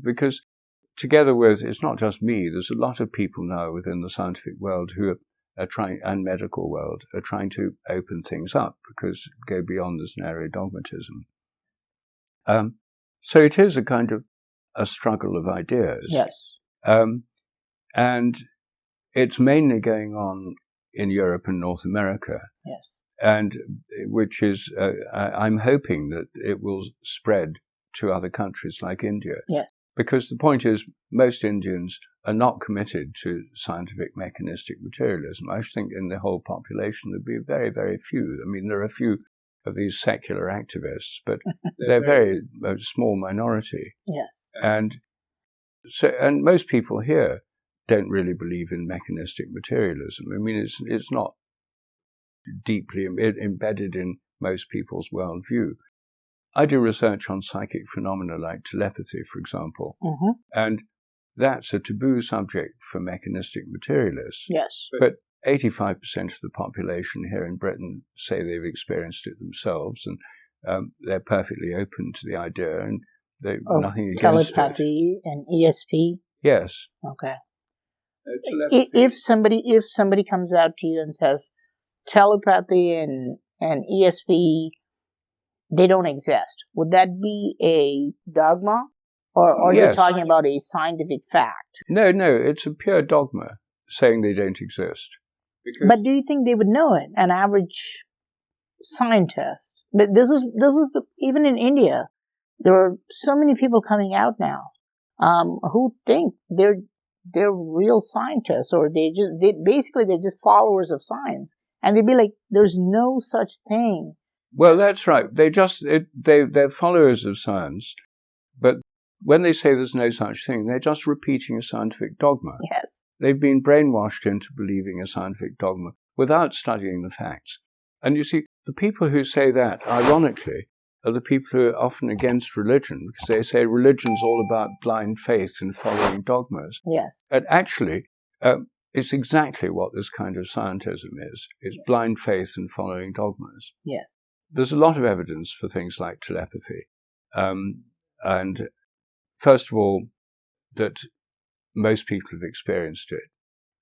because together with, it's not just me, there's a lot of people now within the scientific world who are trying, and medical world, are trying to open things up because go beyond this narrow dogmatism. So it is a kind of a struggle of ideas. Yes. And it's mainly going on in Europe and North America. Yes. And which is, I'm hoping that it will spread to other countries like India. Yes. Because the point is, most Indians are not committed to scientific mechanistic materialism. I think in the whole population there'd be very, very few. I mean, there are a few of these secular activists, but they're very small minority. Yes. And most people here don't really believe in mechanistic materialism. I mean, it's not deeply embedded in most people's worldview. I do research on psychic phenomena like telepathy, for example, and that's a taboo subject for mechanistic materialists. Yes. But 85% of the population here in Britain say they've experienced it themselves, and they're perfectly open to the idea, and they've nothing against it. Telepathy and ESP? Yes. Okay. If somebody comes out to you and says telepathy and ESP, they don't exist, would that be a dogma? Or are you talking about a scientific fact? No, it's a pure dogma saying they don't exist. But do you think they would know it, an average scientist? But this is even in India, there are so many people coming out now who think they're they're real scientists, or they're just followers of science, and they'd be like, "There's no such thing." Well, that's right. They're followers of science, but when they say there's no such thing, they're just repeating a scientific dogma. Yes. They've been brainwashed into believing a scientific dogma without studying the facts. And you see, the people who say that, ironically, are the people who are often against religion, because they say religion's all about blind faith and following dogmas. Yes. And actually, it's exactly what this kind of scientism is. It's blind faith and following dogmas. Yes. There's a lot of evidence for things like telepathy. And first of all, that most people have experienced it.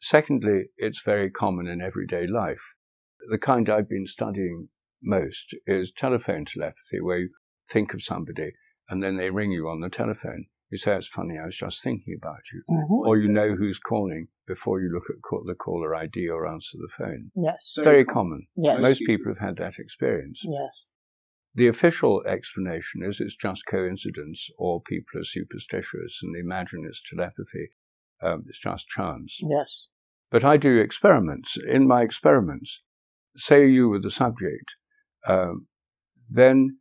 Secondly, it's very common in everyday life. The kind I've been studying most is telephone telepathy, where you think of somebody and then they ring you on the telephone. You say, "It's funny, I was just thinking about you." Mm-hmm. Or you know who's calling before you look at the caller ID or answer the phone. Yes. Very common. Yes. Most people have had that experience. Yes. The official explanation is it's just coincidence, or people are superstitious and imagine it's telepathy. It's just chance. Yes. But I do experiments. In my experiments, say you were the subject, then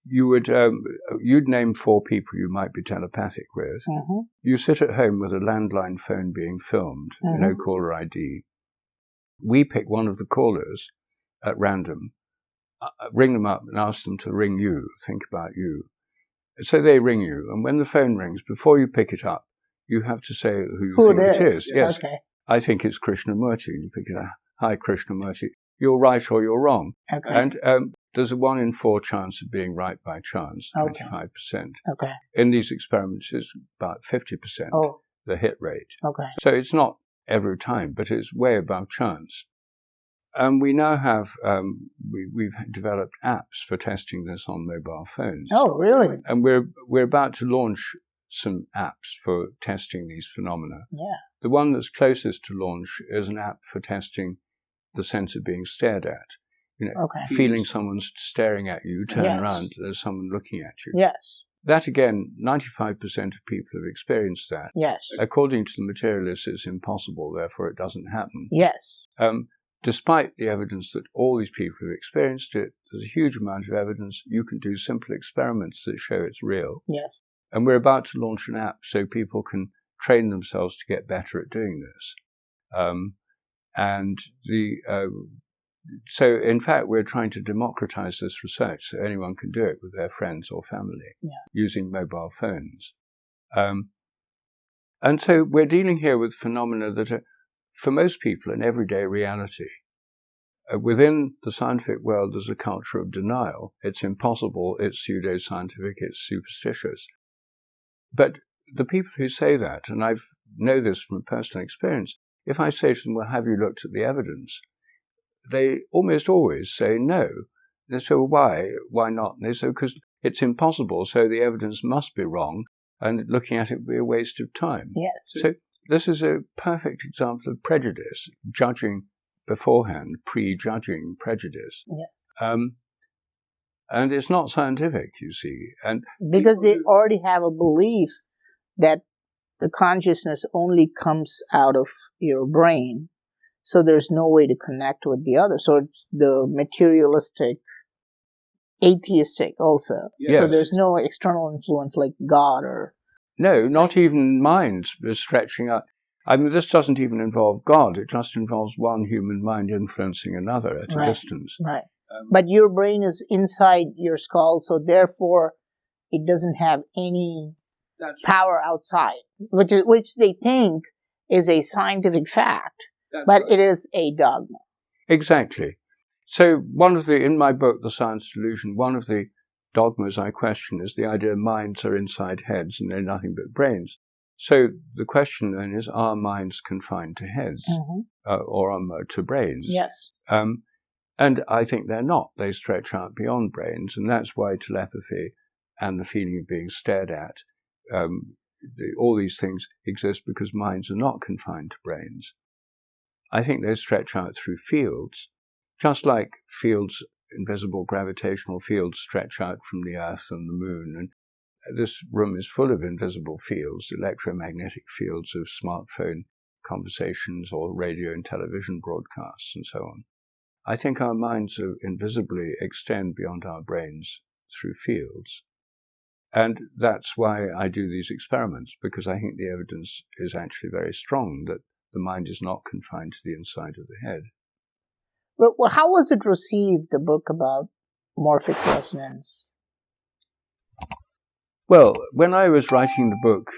you'd name 4 people you might be telepathic with. Mm-hmm. You sit at home with a landline phone being filmed, no caller ID. We pick one of the callers at random, ring them up and ask them to ring you, think about you. So they ring you, and when the phone rings, before you pick it up, you have to say who you think it is. Yes. Okay. I think it's Krishnamurti. You pick it up. "Hi, Krishnamurti. You're right or you're wrong." Okay. And there's a 1 in 4 chance of being right by chance, 25%. Okay. In these experiments, it's about 50%, the hit rate. Okay. So it's not every time, but it's way above chance. And we now have, we've developed apps for testing this on mobile phones. Oh, really? And we're about to launch some apps for testing these phenomena. Yeah. The one that's closest to launch is an app for testing the sense of being stared at. You know, feeling someone's staring at you, turn around, there's someone looking at you. Yes. That, again, 95% of people have experienced that. Yes. According to the materialists, it's impossible, therefore it doesn't happen. Yes. Despite the evidence that all these people have experienced it, there's a huge amount of evidence. You can do simple experiments that show it's real. Yes. And we're about to launch an app so people can train themselves to get better at doing this. So, in fact, we're trying to democratize this research so anyone can do it with their friends or family using mobile phones. And so we're dealing here with phenomena that are, for most people, an everyday reality. Within the scientific world, there's a culture of denial. It's impossible, it's pseudo-scientific, it's superstitious. But the people who say that, and I know this from personal experience, if I say to them, "Well, have you looked at the evidence?" they almost always say no. They say, "Well, why? Why not?" And they say, "Because it's impossible, so the evidence must be wrong, and looking at it would be a waste of time." Yes. So this is a perfect example of prejudice, judging beforehand, prejudging prejudice. Yes. And it's not scientific, you see. And because they already have a belief that the consciousness only comes out of your brain, so there's no way to connect with the other. So it's the materialistic, atheistic also. Yes. So there's no external influence like God or... No, not even minds stretching out. I mean, this doesn't even involve God. It just involves one human mind influencing another at a distance. Right. But your brain is inside your skull, so therefore it doesn't have any power outside, which they think is a scientific fact, but it is a dogma. Exactly. So in my book, The Science Delusion, one of the dogmas I question is the idea minds are inside heads and they're nothing but brains. So the question then is, are minds confined to heads or to brains? Yes. And I think they're not. They stretch out beyond brains, and that's why telepathy and the feeling of being stared at, all these things exist because minds are not confined to brains. I think they stretch out through fields, just like fields, invisible gravitational fields stretch out from the Earth and the Moon, this room is full of invisible fields, electromagnetic fields of smartphone conversations or radio and television broadcasts and so on. I think our minds invisibly extend beyond our brains through fields. And that's why I do these experiments, because I think the evidence is actually very strong that the mind is not confined to the inside of the head. Well, how was it received, the book about morphic resonance? Well, when I was writing the book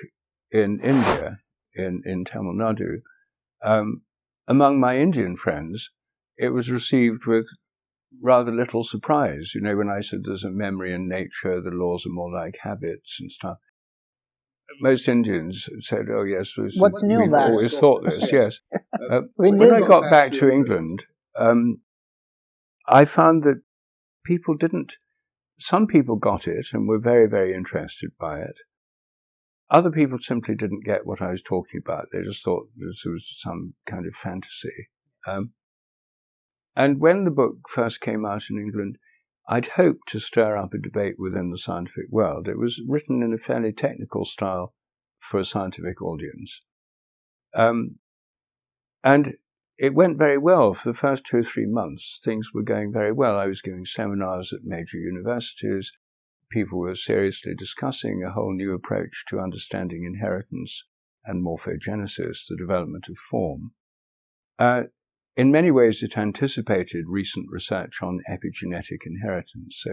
in India, in Tamil Nadu, among my Indian friends, it was received with rather little surprise. You know, when I said there's a memory in nature, the laws are more like habits and stuff. Most Indians said, oh, yes, What's new we've about it? always thought this, yes. When I got back to England, I found that some people got it and were very, very interested by it. Other people simply didn't get what I was talking about. They just thought this was some kind of fantasy. And when the book first came out in England, I'd hoped to stir up a debate within the scientific world. It was written in a fairly technical style for a scientific audience. And it went very well. For the first 2 or 3 months, things were going very well. I was giving seminars at major universities. People were seriously discussing a whole new approach to understanding inheritance and morphogenesis, the development of form. In many ways, it anticipated recent research on epigenetic inheritance.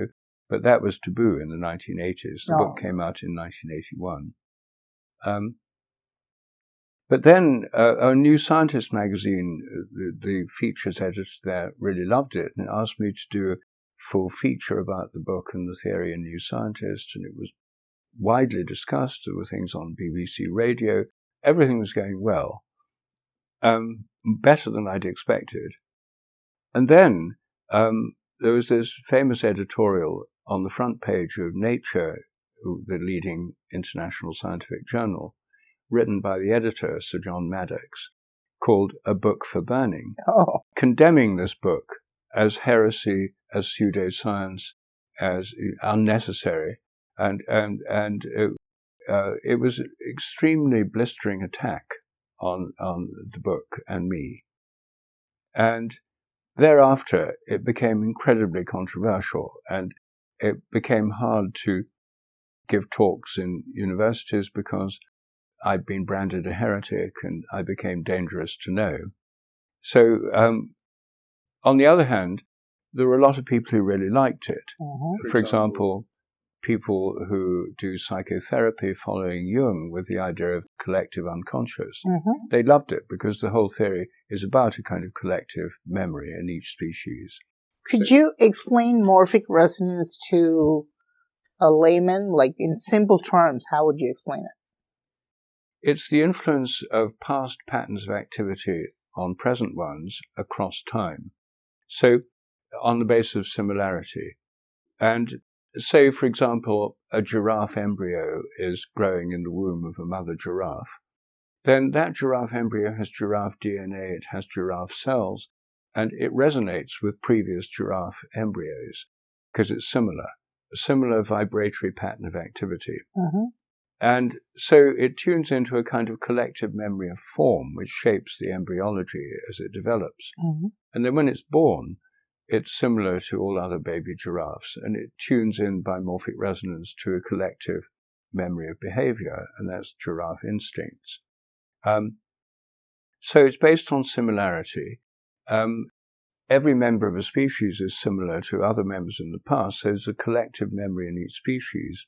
But that was taboo in the 1980s. The book came out in 1981. But then a New Scientist magazine, the features editor there, really loved it and asked me to do a full feature about the book and the theory in New Scientist, and it was widely discussed. There were things on BBC Radio. Everything was going well, better than I'd expected. And then there was this famous editorial on the front page of Nature, the leading international scientific journal, written by the editor, Sir John Maddox, called A Book for Burning, condemning this book as heresy, as pseudoscience, as unnecessary, and it was an extremely blistering attack on the book and me. And thereafter, it became incredibly controversial, and it became hard to give talks in universities because I'd been branded a heretic and I became dangerous to know. So, on the other hand, there were a lot of people who really liked it. For example, people who do psychotherapy following Jung with the idea of collective unconscious. They loved it because the whole theory is about a kind of collective memory in each species. Could you explain morphic resonance to a layman? Like, in simple terms, how would you explain it? It's the influence of past patterns of activity on present ones across time. So, on the basis of similarity. And say, for example, a giraffe embryo is growing in the womb of a mother giraffe. Then that giraffe embryo has giraffe DNA, it has giraffe cells, and it resonates with previous giraffe embryos because it's similar, a similar vibratory pattern of activity. And so it tunes into a kind of collective memory of form, which shapes the embryology as it develops. And then when it's born, it's similar to all other baby giraffes, and it tunes in by morphic resonance to a collective memory of behavior, and that's giraffe instincts. So it's based on similarity. Every member of a species is similar to other members in the past, so there's a collective memory in each species.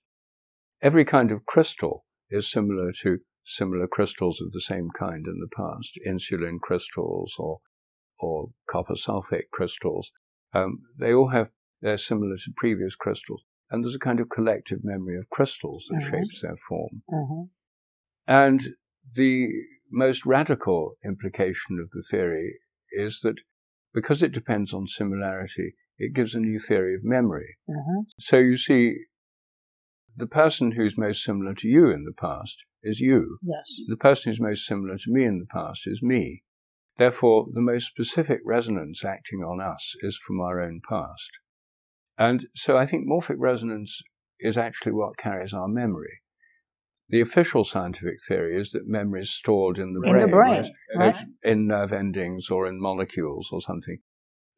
Every kind of crystal is similar to similar crystals of the same kind in the past, insulin crystals or copper sulfate crystals. They're similar to previous crystals, and there's a kind of collective memory of crystals that shapes their form. And the most radical implication of the theory is that because it depends on similarity, it gives a new theory of memory. So you see, the person who's most similar to you in the past is you. The person who's most similar to me in the past is me. Therefore, the most specific resonance acting on us is from our own past. And so I think morphic resonance is actually what carries our memory. The official scientific theory is that memory is stored in the brain, right? In nerve endings or in molecules or something.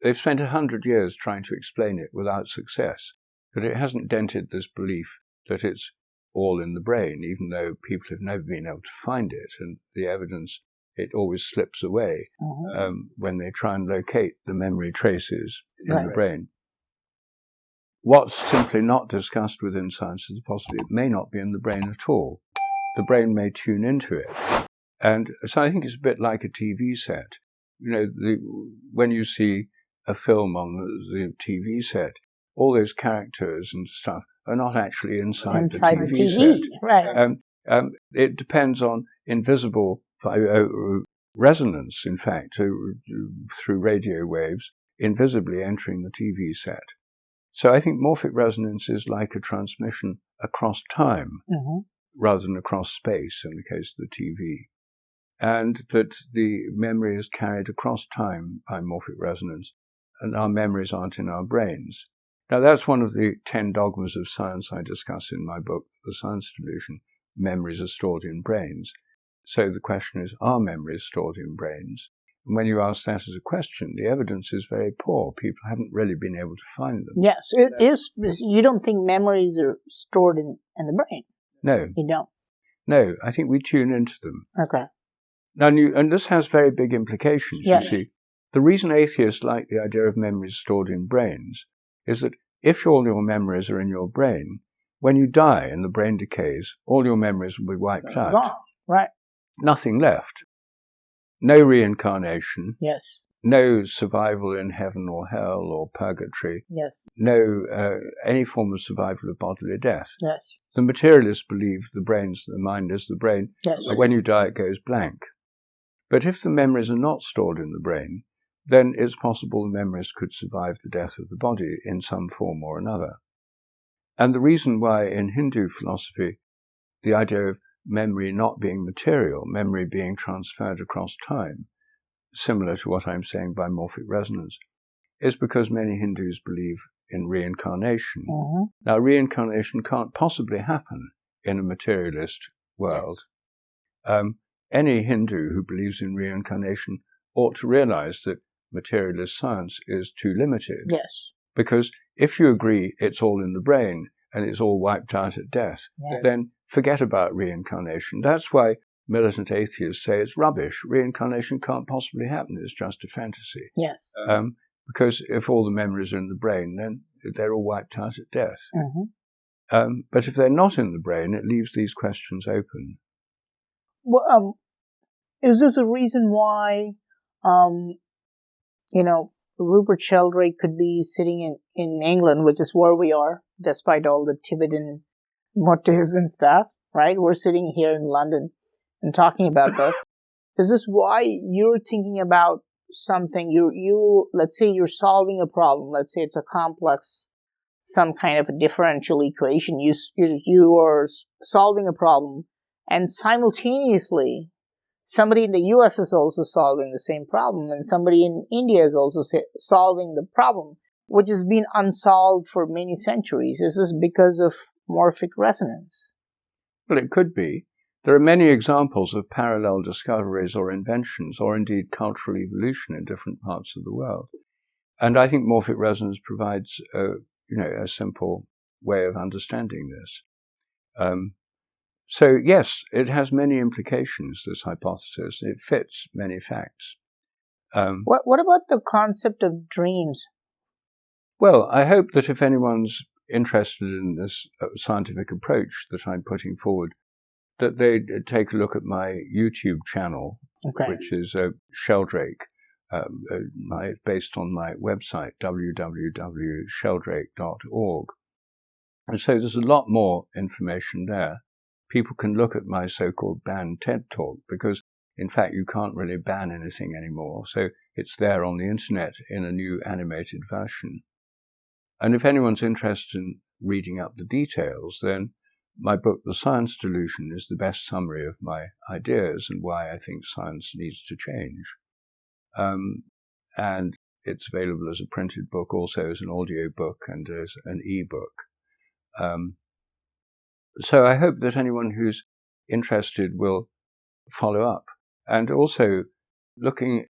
They've spent 100 years trying to explain it without success, but it hasn't dented this belief that it's all in the brain, even though people have never been able to find it, and the evidence, it always slips away when they try and locate the memory traces in the brain. What's simply not discussed within science is the possibility it may not be in the brain at all. The brain may tune into it. And so I think it's a bit like a TV set. When you see a film on the TV set, all those characters and stuff are not actually inside the TV set. Right. It depends on invisible resonance, in fact, through radio waves, invisibly entering the TV set. So I think morphic resonance is like a transmission across time rather than across space in the case of the TV. And that the memory is carried across time by morphic resonance, and our memories aren't in our brains. Now, that's one of the 10 dogmas of science I discuss in my book, The Science Delusion. Memories are stored in brains. So the question is, are memories stored in brains? And when you ask that as a question, the evidence is very poor. People haven't really been able to find them. Yes, it is. You don't think memories are stored in the brain? No. You don't? No, I think we tune into them. Okay. Now, and this has very big implications, yes. You see. The reason atheists like the idea of memories stored in brains is that if all your memories are in your brain, when you die and the brain decays, all your memories will be wiped out. Gone. Right. Nothing left. No reincarnation. Yes. No survival in heaven or hell or purgatory. Yes. No any form of survival of bodily death. Yes. The materialists believe the mind is the brain. Yes. When you die, it goes blank. But if the memories are not stored in the brain, then it's possible the memories could survive the death of the body in some form or another. And the reason why in Hindu philosophy the idea of memory not being material, memory being transferred across time, similar to what I'm saying by morphic resonance, is because many Hindus believe in reincarnation. Now, reincarnation can't possibly happen in a materialist world. Yes. Any Hindu who believes in reincarnation ought to realize that materialist science is too limited. Yes. Because if you agree it's all in the brain and it's all wiped out at death, then forget about reincarnation. That's why militant atheists say it's rubbish. Reincarnation can't possibly happen. It's just a fantasy. Yes. Because if all the memories are in the brain, then they're all wiped out at death. But if they're not in the brain, it leaves these questions open. Well, is this a reason why, Rupert Sheldrake could be sitting in England, which is where we are, despite all the Tibetan motifs and stuff, right? We're sitting here in London and talking about this. Is this why you're thinking about something? You let's say you're solving a problem. Let's say it's a complex, some kind of a differential equation. You are solving a problem, and simultaneously, somebody in the US is also solving the same problem, and somebody in India is also solving the problem, which has been unsolved for many centuries. Is this because of morphic resonance? Well, it could be. There are many examples of parallel discoveries or inventions, or indeed cultural evolution in different parts of the world. And I think morphic resonance provides a simple way of understanding this. So yes, it has many implications, this hypothesis. It fits many facts. What about the concept of dreams? Well, I hope that if anyone's interested in this scientific approach that I'm putting forward, that they take a look at my YouTube channel, which is Sheldrake, based on my website, www.sheldrake.org. And so there's a lot more information there. People can look at my so-called banned TED Talk, because, in fact, you can't really ban anything anymore. So it's there on the internet in a new animated version. And if anyone's interested in reading up the details, then my book, The Science Delusion, is the best summary of my ideas and why I think science needs to change. And it's available as a printed book, also as an audio book and as an e-book. So I hope that anyone who's interested will follow up. And also,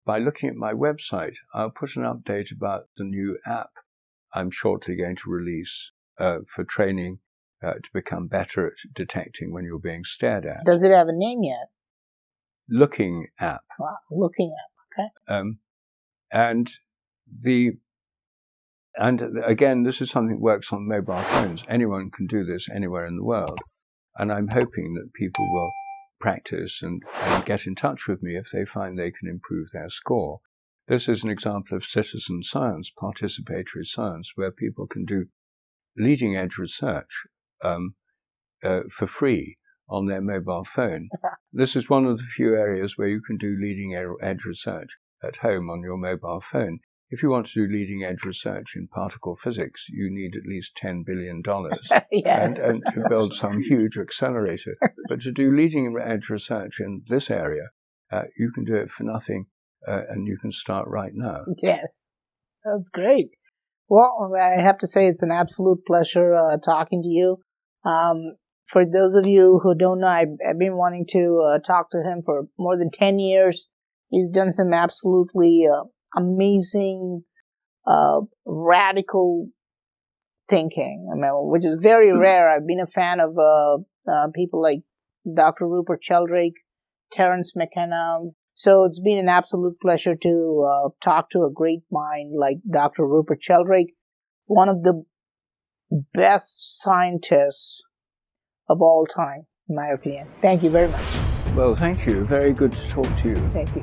by looking at my website, I'll put an update about the new app I'm shortly going to release for training to become better at detecting when you're being stared at. Does it have a name yet? Looking app. Wow, Looking app. Okay. And again, this is something that works on mobile phones. Anyone can do this anywhere in the world. And I'm hoping that people will practice and get in touch with me if they find they can improve their score. This is an example of citizen science, participatory science, where people can do leading edge research for free on their mobile phone. This is one of the few areas where you can do leading edge research at home on your mobile phone. If you want to do leading edge research in particle physics, you need at least $10 billion Yes. and to build some huge accelerator. But to do leading edge research in this area, you can do it for nothing, and you can start right now. Yes. Sounds great. Well, I have to say it's an absolute pleasure talking to you. For those of you who don't know, I've been wanting to talk to him for more than 10 years. He's done some absolutely amazing, radical thinking, which is very rare. I've been a fan of people like Dr. Rupert Sheldrake, Terence McKenna. So it's been an absolute pleasure to talk to a great mind like Dr. Rupert Sheldrake, one of the best scientists of all time, in my opinion. Thank you very much. Well, thank you. Very good to talk to you. Thank you.